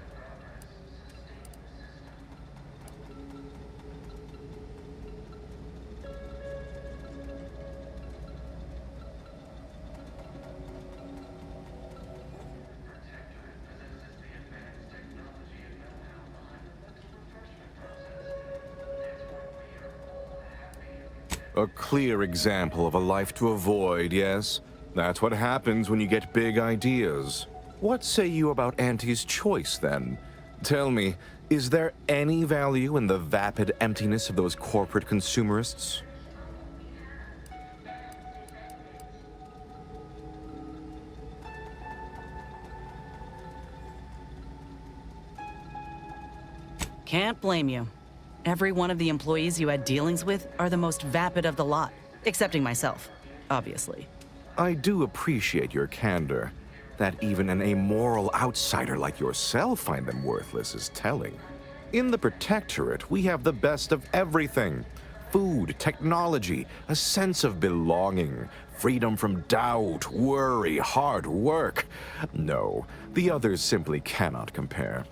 A clear example of a life to avoid, yes? That's what happens when you get big ideas. What say you about Auntie's choice, then? Tell me, is there any value in the vapid emptiness of those corporate consumerists? Can't blame you. Every one of the employees you had dealings with are the most vapid of the lot, excepting myself, obviously. I do appreciate your candor. That even an amoral outsider like yourself find them worthless is telling. In the Protectorate, we have the best of everything. Food, technology, a sense of belonging, freedom from doubt, worry, hard work. No, the others simply cannot compare.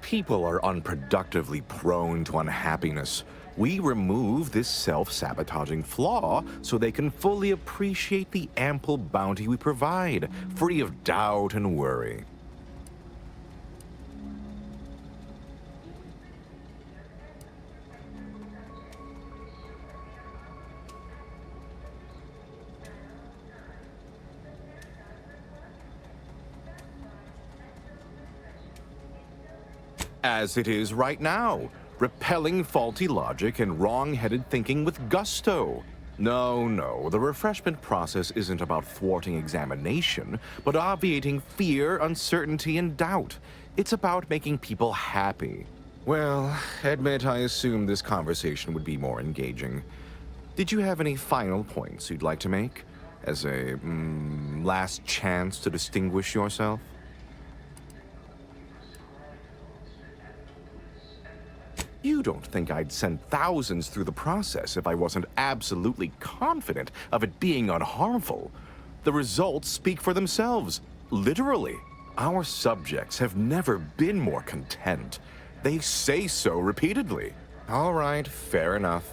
People are unproductively prone to unhappiness. We remove this self-sabotaging flaw so they can fully appreciate the ample bounty we provide, free of doubt and worry. As it is right now, repelling faulty logic and wrong-headed thinking with gusto. No, the refreshment process isn't about thwarting examination, but obviating fear, uncertainty, and doubt. It's about making people happy. Well, admit I assumed this conversation would be more engaging. Did you have any final points you'd like to make? As a, last chance to distinguish yourself? You don't think I'd send thousands through the process if I wasn't absolutely confident of it being unharmful. The results speak for themselves, literally. Our subjects have never been more content. They say so repeatedly. All right, fair enough.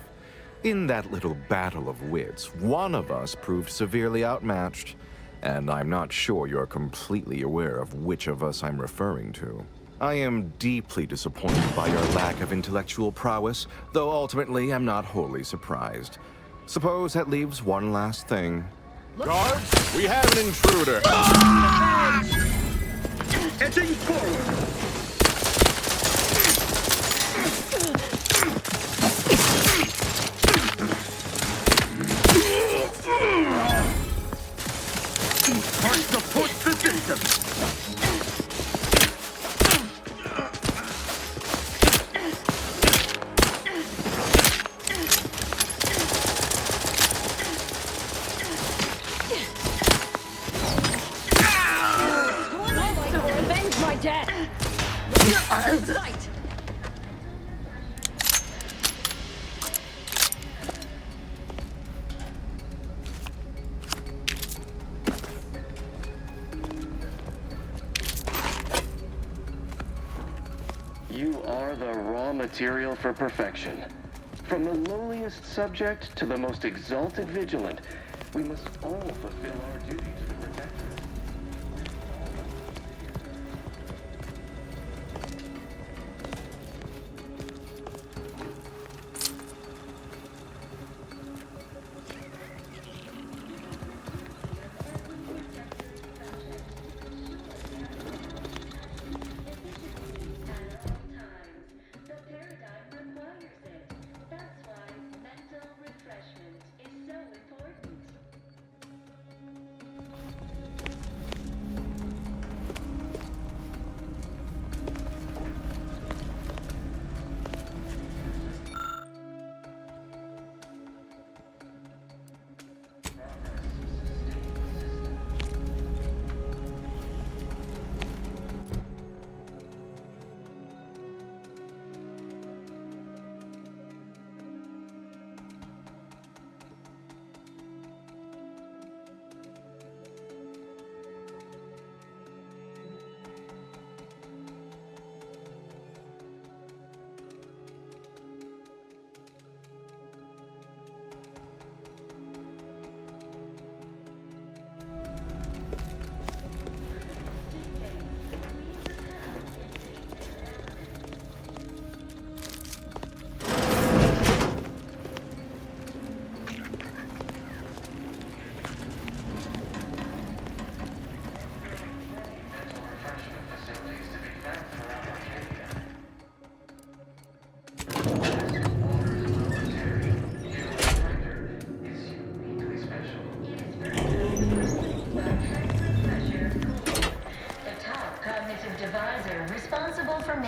In that little battle of wits, one of us proved severely outmatched, and I'm not sure you're completely aware of which of us I'm referring to. I am deeply disappointed by your lack of intellectual prowess, though ultimately I'm not wholly surprised. Suppose that leaves one last thing. Guards, we have an intruder! Edging forward! Part supports the system! You are the raw material for perfection. From the lowliest subject to the most exalted vigilant, we must all fulfill our duty to the Protectorate. The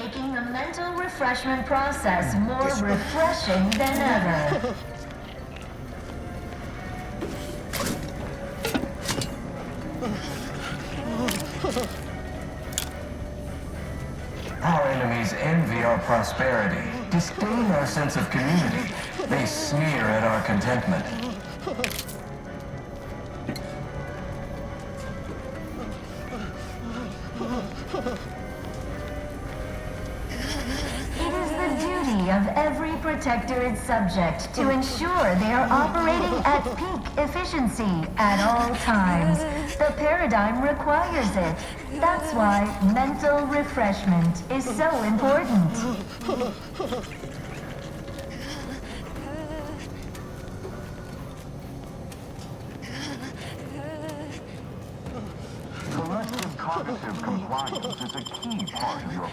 making the mental refreshment process more refreshing than ever. Our enemies envy our prosperity, disdain our sense of community. They sneer at our contentment. It is the duty of every protectorate subject to ensure they are operating at peak efficiency at all times. The paradigm requires it. That's why mental refreshment is so important. Collective cognitive compliance is a key part of your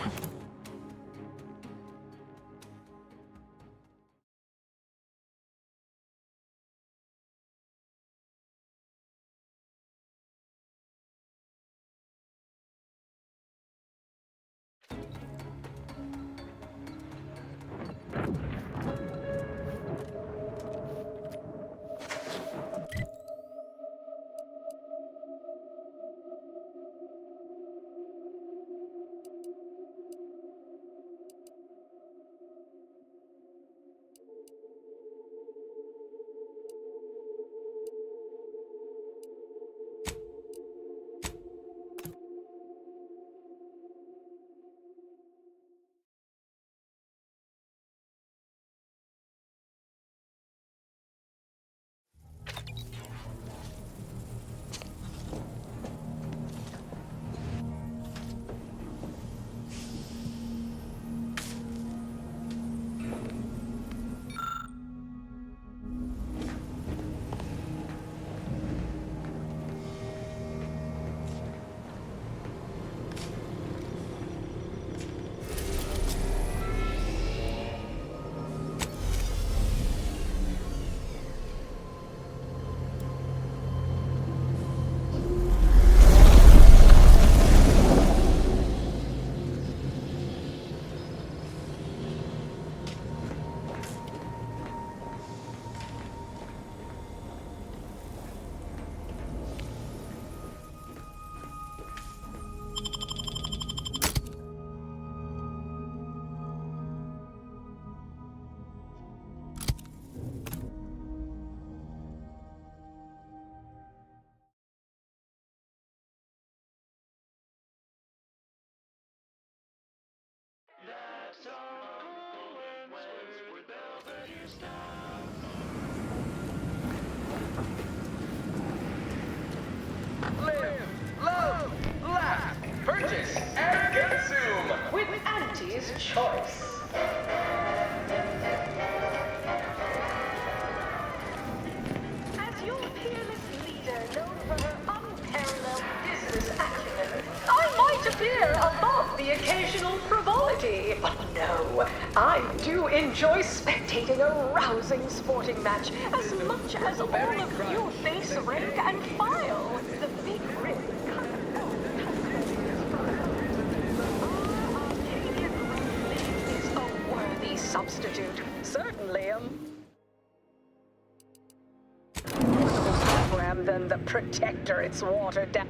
Live, love, laugh, purchase, and consume with Auntie's Choice. As your peerless leader, known for her unparalleled business acumen, I might appear above the occasional frivolity. But no, I do enjoy spectating a rousing sporting match as much as all of you face rank and file. The big rig is a worthy substitute. Certainly, program than the Protectorate's watered down.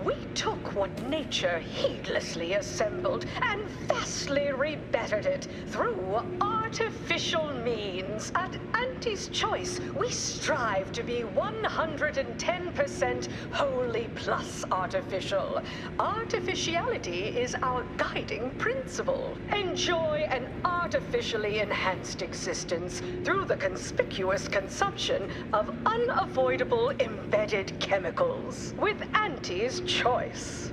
We took what nature heedlessly assembled and vastly rebettered it through artificial means. At Auntie's Choice, we strive to be 110% wholly plus artificial. Artificiality is our guiding principle. Enjoy an artificially enhanced existence through the conspicuous consumption of unavoidable embedded chemicals. With Auntie's Choice.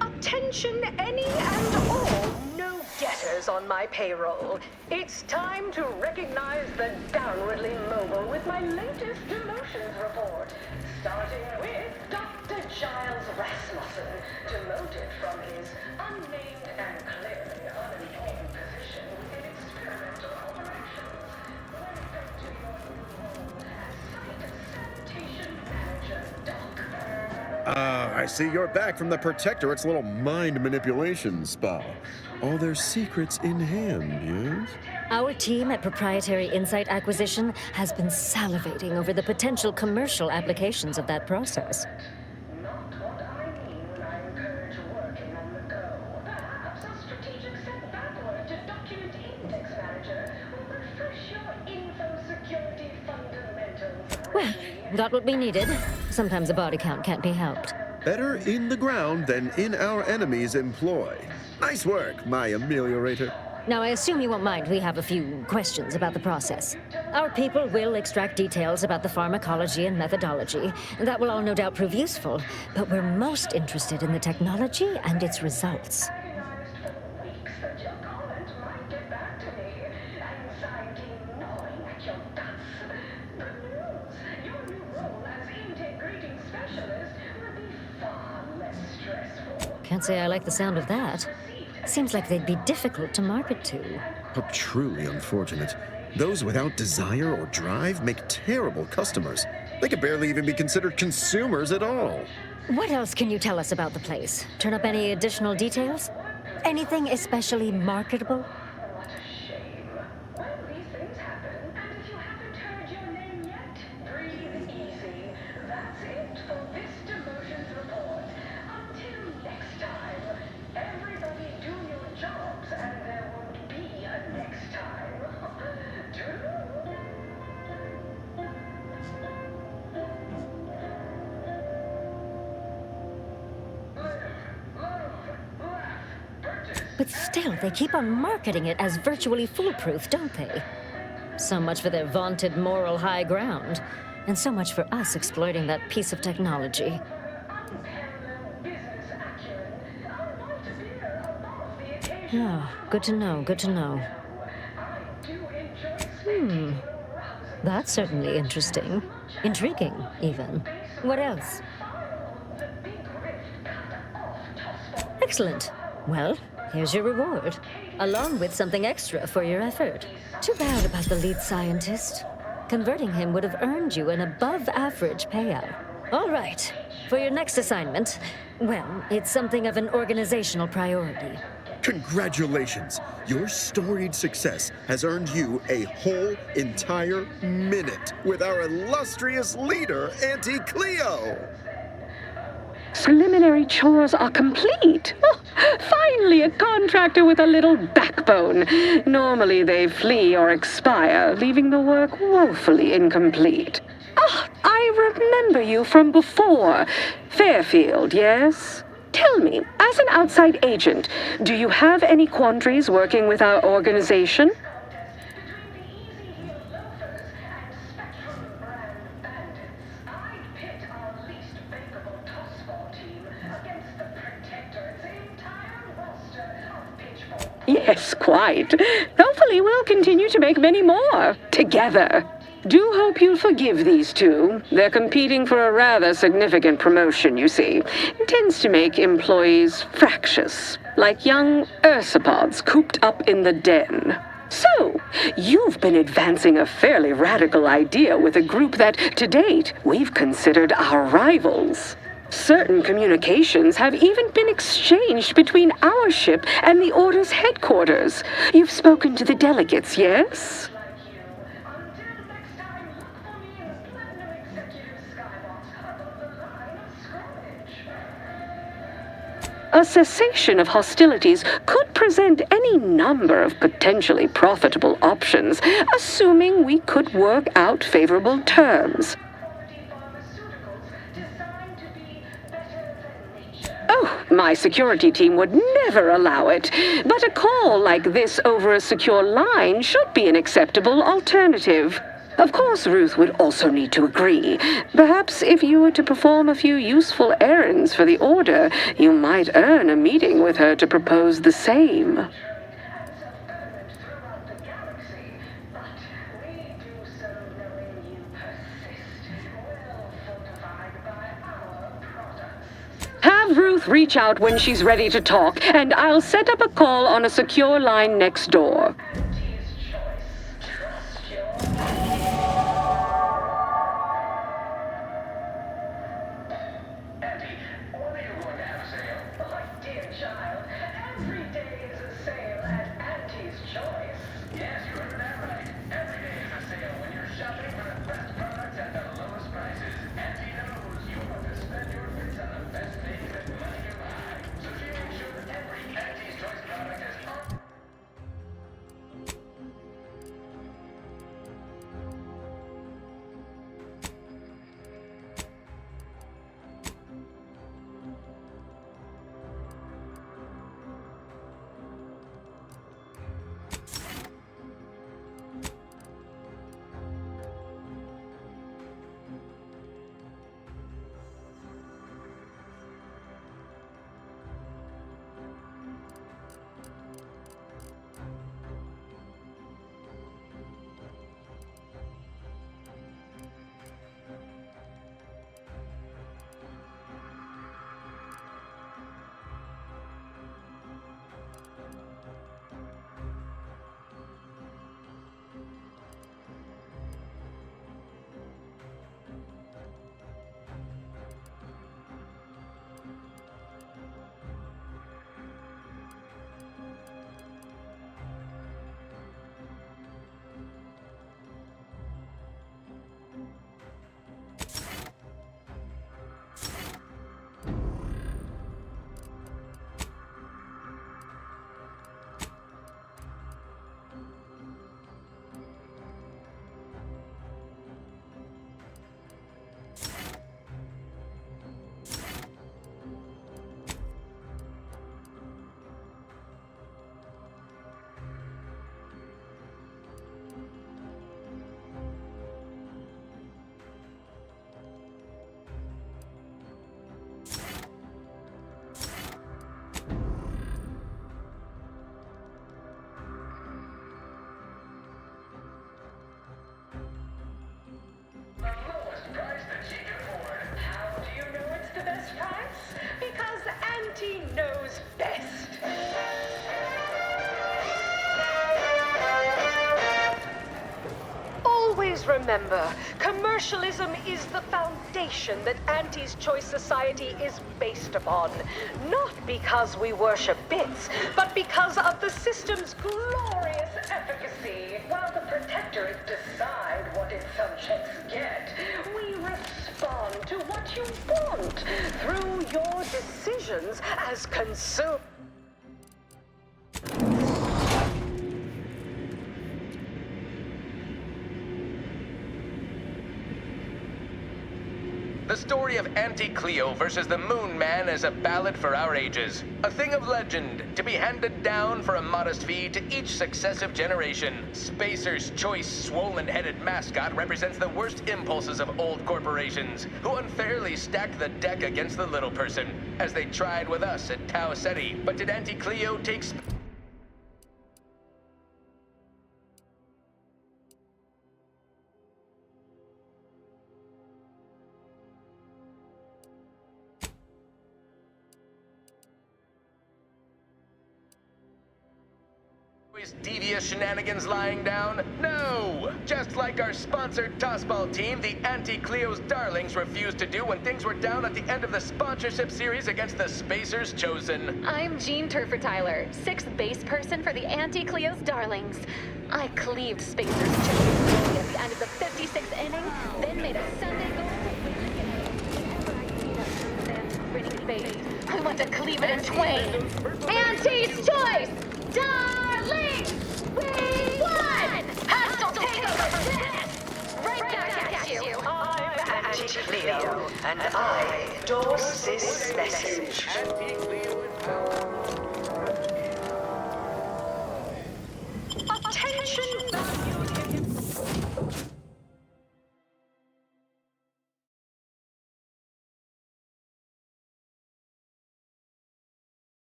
Attention any and all no-getters on my payroll. It's time to recognize the downwardly mobile with my latest demotions report. Starting with Dr. Giles Rasmussen, demoted from his unnamed and clearly uninformed position in experimental operations. I see you're back from the Protectorate's little mind manipulation spa. All their secrets in hand, yes? Our team at Proprietary Insight Acquisition has been salivating over the potential commercial applications of that process. Well, got what we needed. Sometimes a body count can't be helped. Better in the ground than in our enemy's employ. Nice work, my ameliorator. Now, I assume you won't mind we have a few questions about the process. Our people will extract details about the pharmacology and methodology. That will all no doubt prove useful, but we're most interested in the technology and its results. Can't say I like the sound of that. Seems like they'd be difficult to market to. How truly unfortunate. Those without desire or drive make terrible customers. They could barely even be considered consumers at all. What else can you tell us about the place? Turn up any additional details? Anything especially marketable? But still, they keep on marketing it as virtually foolproof, don't they? So much for their vaunted moral high ground, and so much for us exploiting that piece of technology. Oh, good to know, good to know. That's certainly interesting. Intriguing, even. What else? Excellent. Well, here's your reward, along with something extra for your effort. Too bad about the lead scientist. Converting him would have earned you an above-average payout. All right, for your next assignment, well, it's something of an organizational priority. Congratulations! Your storied success has earned you a whole entire minute with our illustrious leader, Auntie Cleo! Preliminary chores are complete. Oh, finally, a contractor with a little backbone. Normally they flee or expire, leaving the work woefully incomplete. Ah, I remember you from before. Fairfield, yes? Tell me, as an outside agent, do you have any quandaries working with our organization? Yes, quite. Hopefully we'll continue to make many more, together. Do hope you'll forgive these two. They're competing for a rather significant promotion, you see. It tends to make employees fractious, like young ursopods cooped up in the den. So, you've been advancing a fairly radical idea with a group that, to date, we've considered our rivals. Certain communications have even been exchanged between our ship and the Order's headquarters. You've spoken to the delegates, yes? A cessation of hostilities could present any number of potentially profitable options, assuming we could work out favorable terms. Oh, my security team would never allow it, but a call like this over a secure line should be an acceptable alternative. Of course, Ruth would also need to agree. Perhaps if you were to perform a few useful errands for the Order, you might earn a meeting with her to propose the same. Have Ruth reach out when she's ready to talk, and I'll set up a call on a secure line next door. What Always remember, commercialism is the foundation that Auntie's Choice Society is based upon. Not because we worship bits, but because of the system's glorious efficacy. While the Protectorate decide what its subjects get, we respond to what you want through your decisions as consumers. The story of Auntie Cleo versus the Moon Man is a ballad for our ages. A thing of legend, to be handed down for a modest fee to each successive generation. Spacer's Choice swollen-headed mascot represents the worst impulses of old corporations, who unfairly stacked the deck against the little person, as they tried with us at Tau Ceti. But did Auntie Cleo take devious shenanigans lying down? No! Just like our sponsored tossball team, the Auntie Cleo's Darlings refused to do when things were down at the end of the sponsorship series against the Spacers Chosen. I'm Jean Turfer-Tyler, 6th base person for the Auntie Cleo's Darlings. I cleaved Spacers Chosen slowly at the end of the 56th inning, then made a Sunday goal to win the face. I want to cleave it in twain. Auntie's Choice! Darlings! We won! Hostile takeover for this! Right back at you! I'm Auntie Cleo, and I endorse this message. Attention!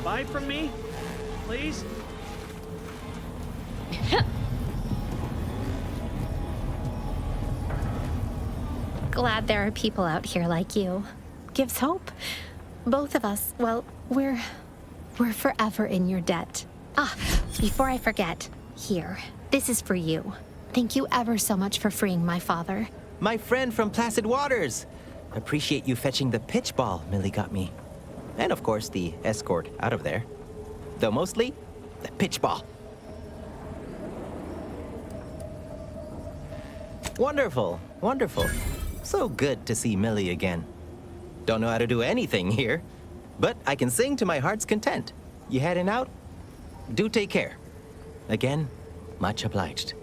Buy from me, please? Glad there are people out here like you. Gives hope. Both of us, well, we're forever in your debt. Ah, before I forget, here, this is for you. Thank you ever so much for freeing my father. My friend from Placid Waters. Appreciate you fetching the pitch ball Millie got me. And of course, the escort out of there. Though mostly, the pitch ball. Wonderful, wonderful. So good to see Millie again. Don't know how to do anything here, but I can sing to my heart's content. You heading out? Do take care. Again, much obliged.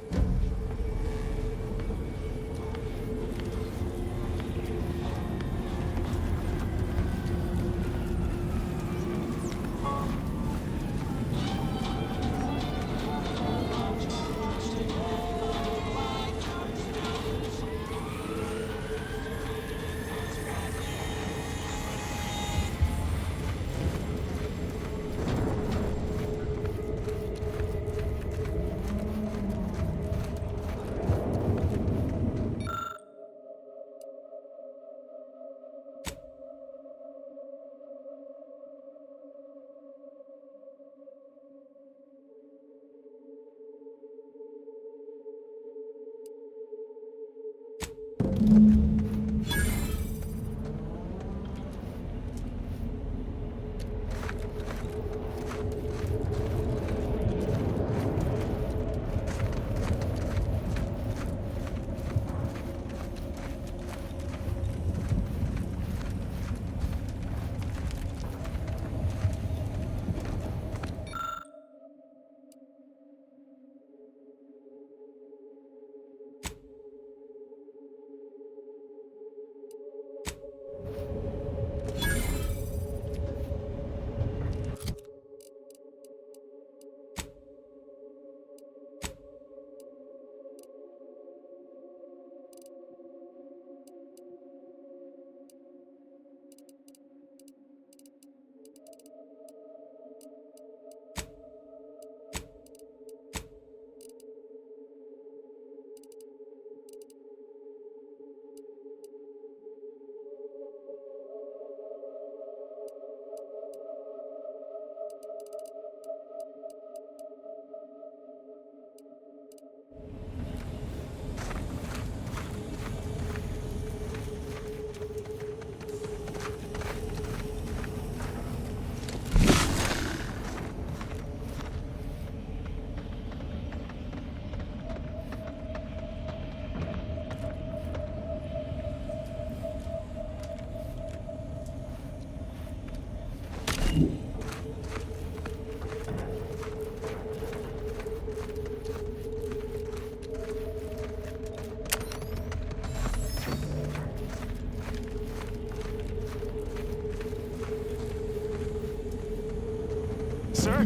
sir.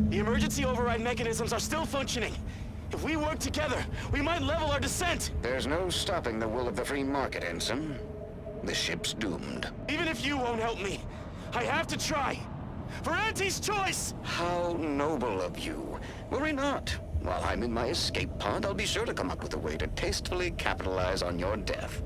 The emergency override mechanisms are still functioning. If we work together, we might level our descent. There's no stopping the will of the free market, Ensign. The ship's doomed. Even if you won't help me, I have to try. For Auntie's choice! How noble of you. Worry not. While I'm in my escape pod, I'll be sure to come up with a way to tastefully capitalize on your death.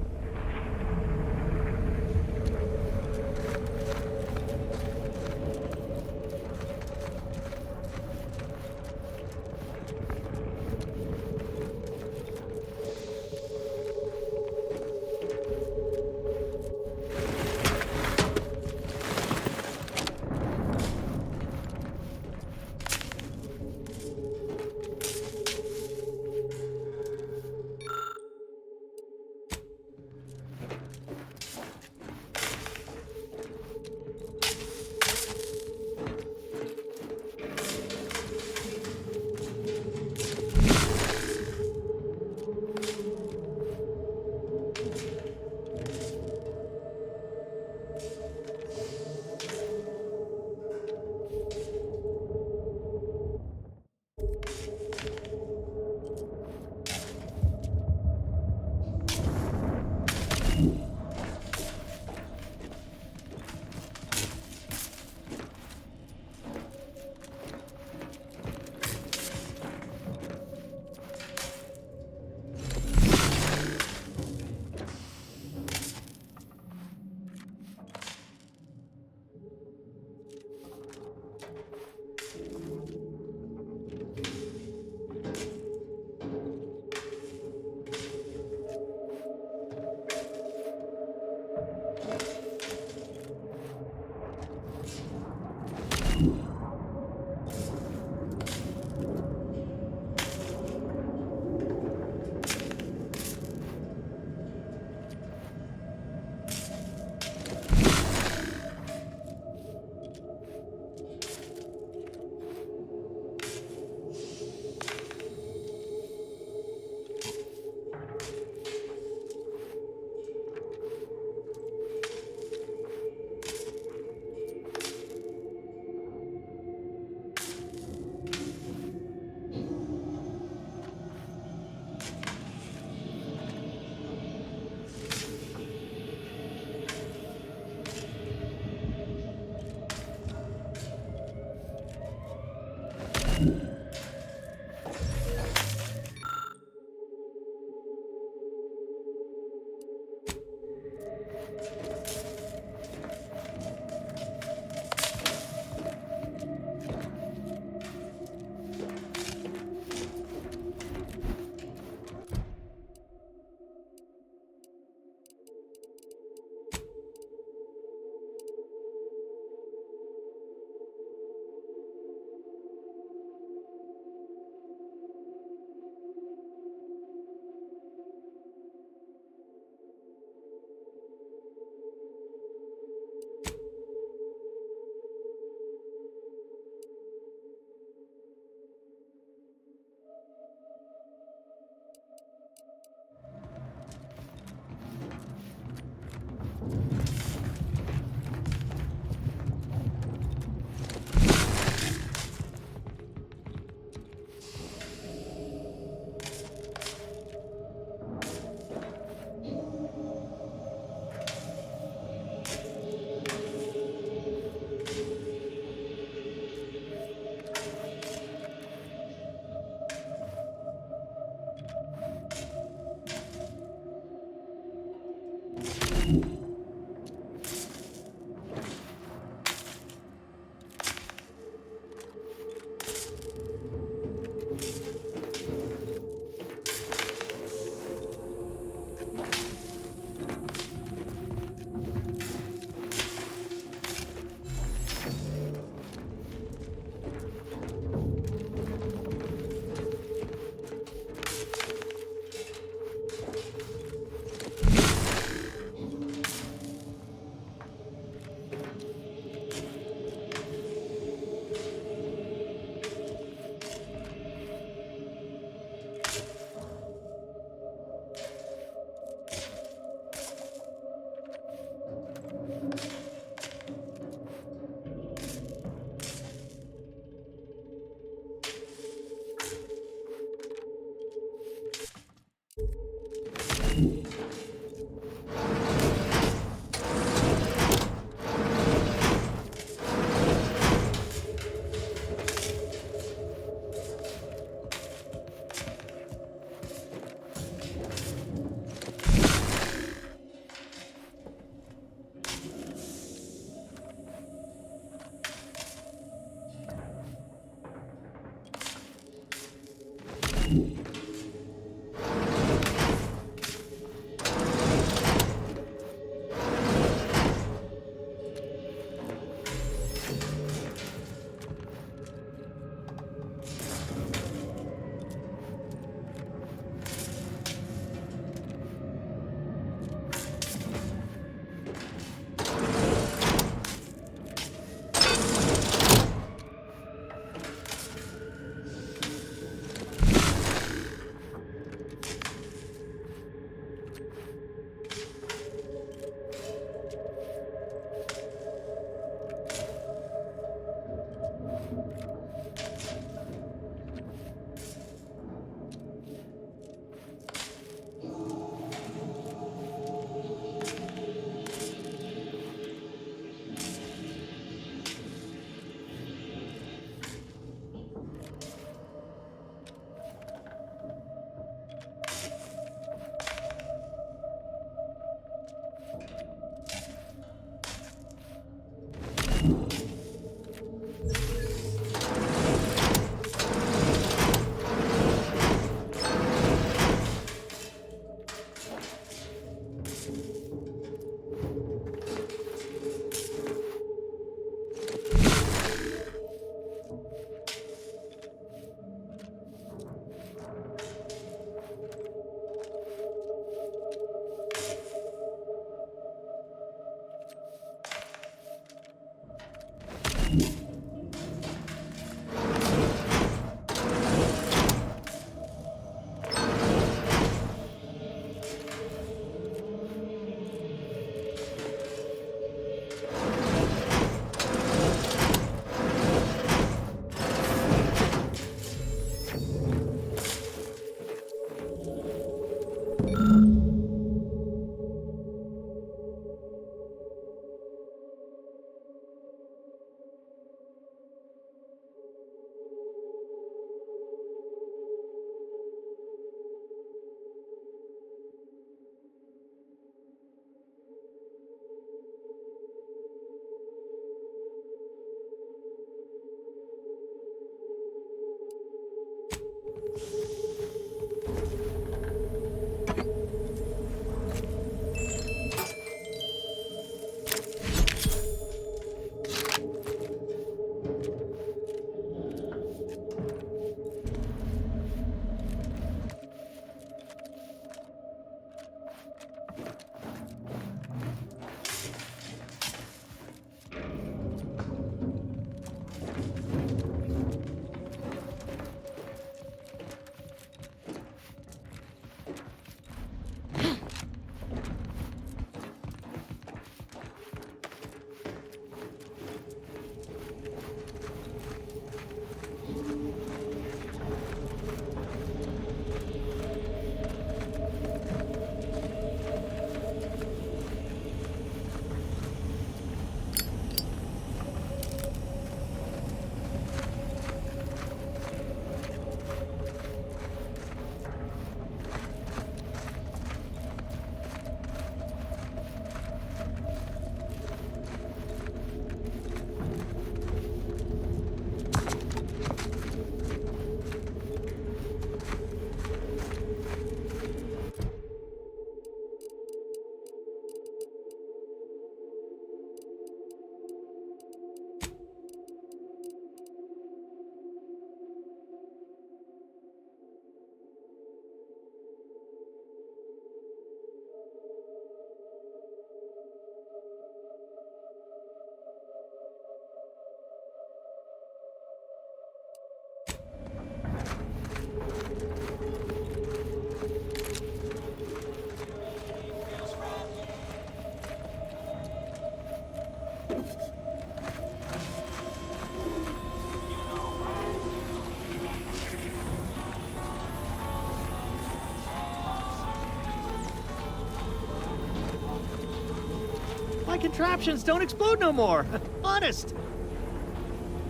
contraptions don't explode no more. Honest.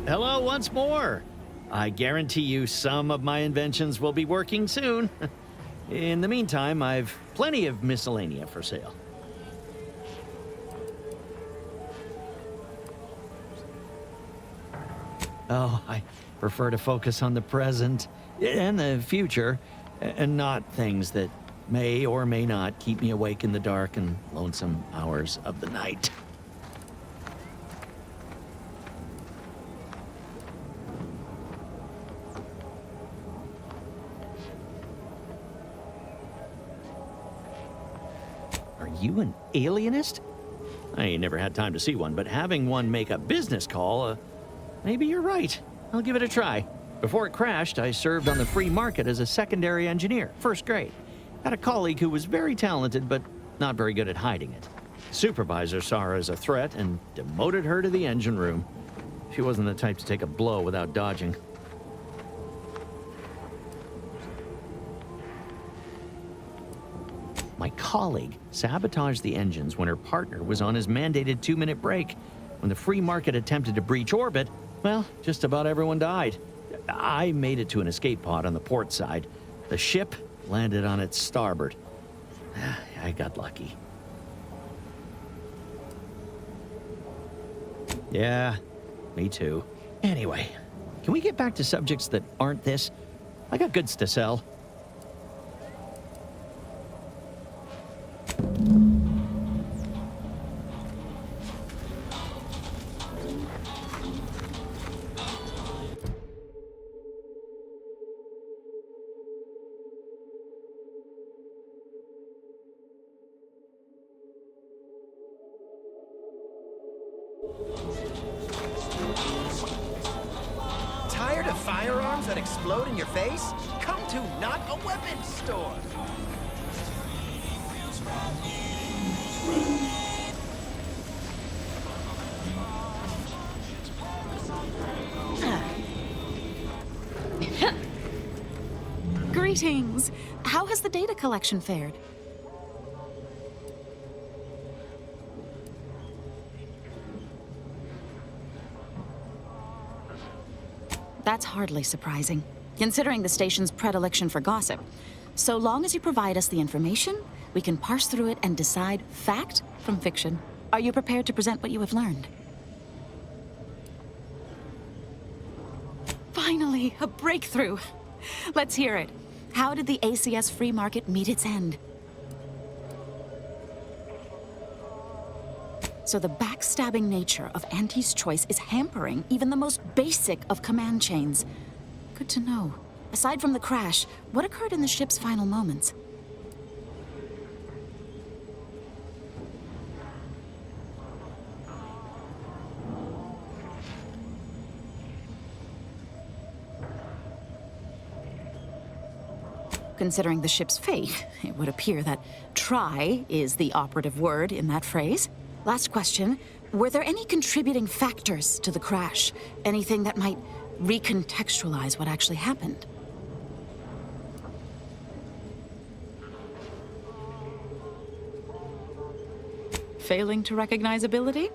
Hello once more. I guarantee you some of my inventions will be working soon. In the meantime, I've plenty of miscellanea for sale. Oh, I prefer to focus on the present and the future, and not things that may or may not keep me awake in the dark and lonesome hours of the night. Are you an alienist? I ain't never had time to see one, but having one make a business call, maybe you're right. I'll give it a try. Before it crashed, I served on the free market as a secondary engineer, first grade. Had a colleague who was very talented, but not very good at hiding it. Supervisor saw her as a threat and demoted her to the engine room. She wasn't the type to take a blow without dodging. My colleague sabotaged the engines when her partner was on his mandated 2-minute break. When the free market attempted to breach orbit, well, just about everyone died. I made it to an escape pod on the port side. The ship landed on its starboard. I got lucky. Yeah, me too. Anyway, can we get back to subjects that aren't this? I got goods to sell. Tired of firearms that explode in your face? Come to Not a Weapons Store! Greetings! How has the data collection fared? That's hardly surprising, considering the station's predilection for gossip. So long as you provide us the information, we can parse through it and decide fact from fiction. Are you prepared to present what you have learned? Finally, a breakthrough. Let's hear it. How did the ACS free market meet its end? So the backstabbing nature of Auntie's choice is hampering even the most basic of command chains. Good to know. Aside from the crash, what occurred in the ship's final moments? Considering the ship's fate, it would appear that try is the operative word in that phrase. Last question, were there any contributing factors to the crash? Anything that might recontextualize what actually happened? Failing to recognize ability?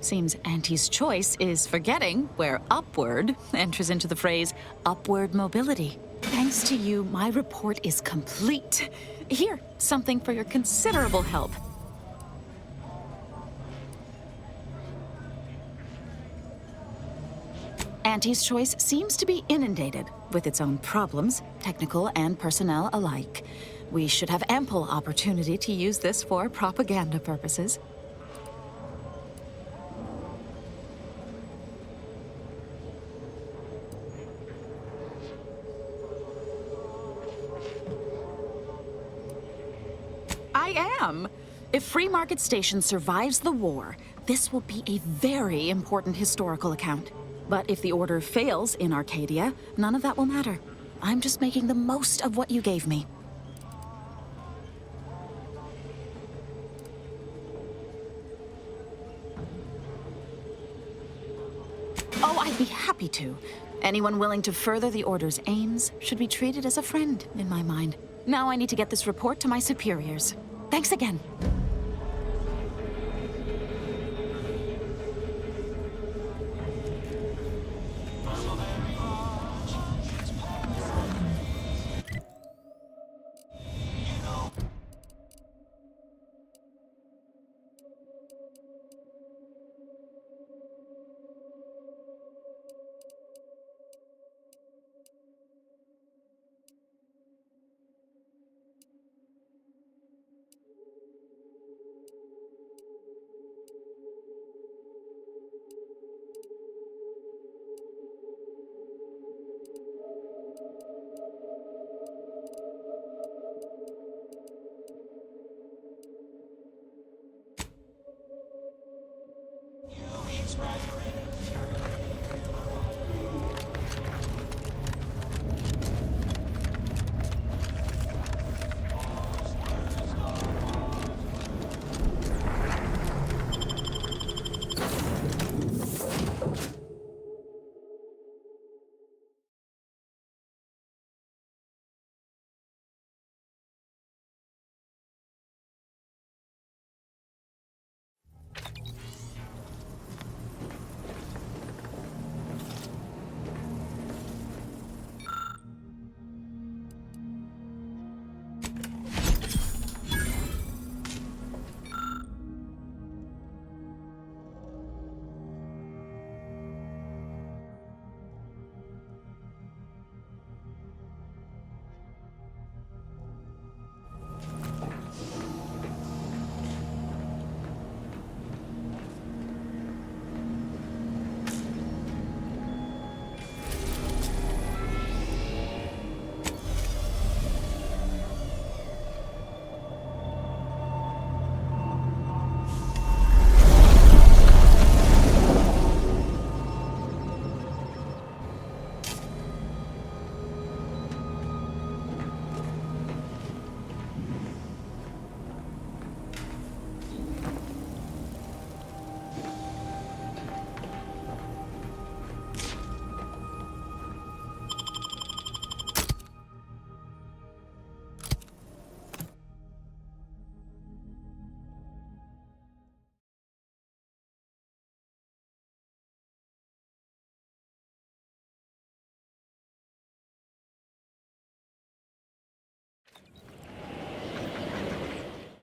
Seems Auntie's choice is forgetting where upward enters into the phrase upward mobility. Thanks to you, my report is complete. Here, something for your considerable help. Auntie's choice seems to be inundated with its own problems, technical and personnel alike. We should have ample opportunity to use this for propaganda purposes. I am. If Free Market Station survives the war, this will be a very important historical account. But if the order fails in Arcadia, none of that will matter. I'm just making the most of what you gave me. Oh, I'd be happy to. Anyone willing to further the Order's aims should be treated as a friend, in my mind. Now I need to get this report to my superiors. Thanks again.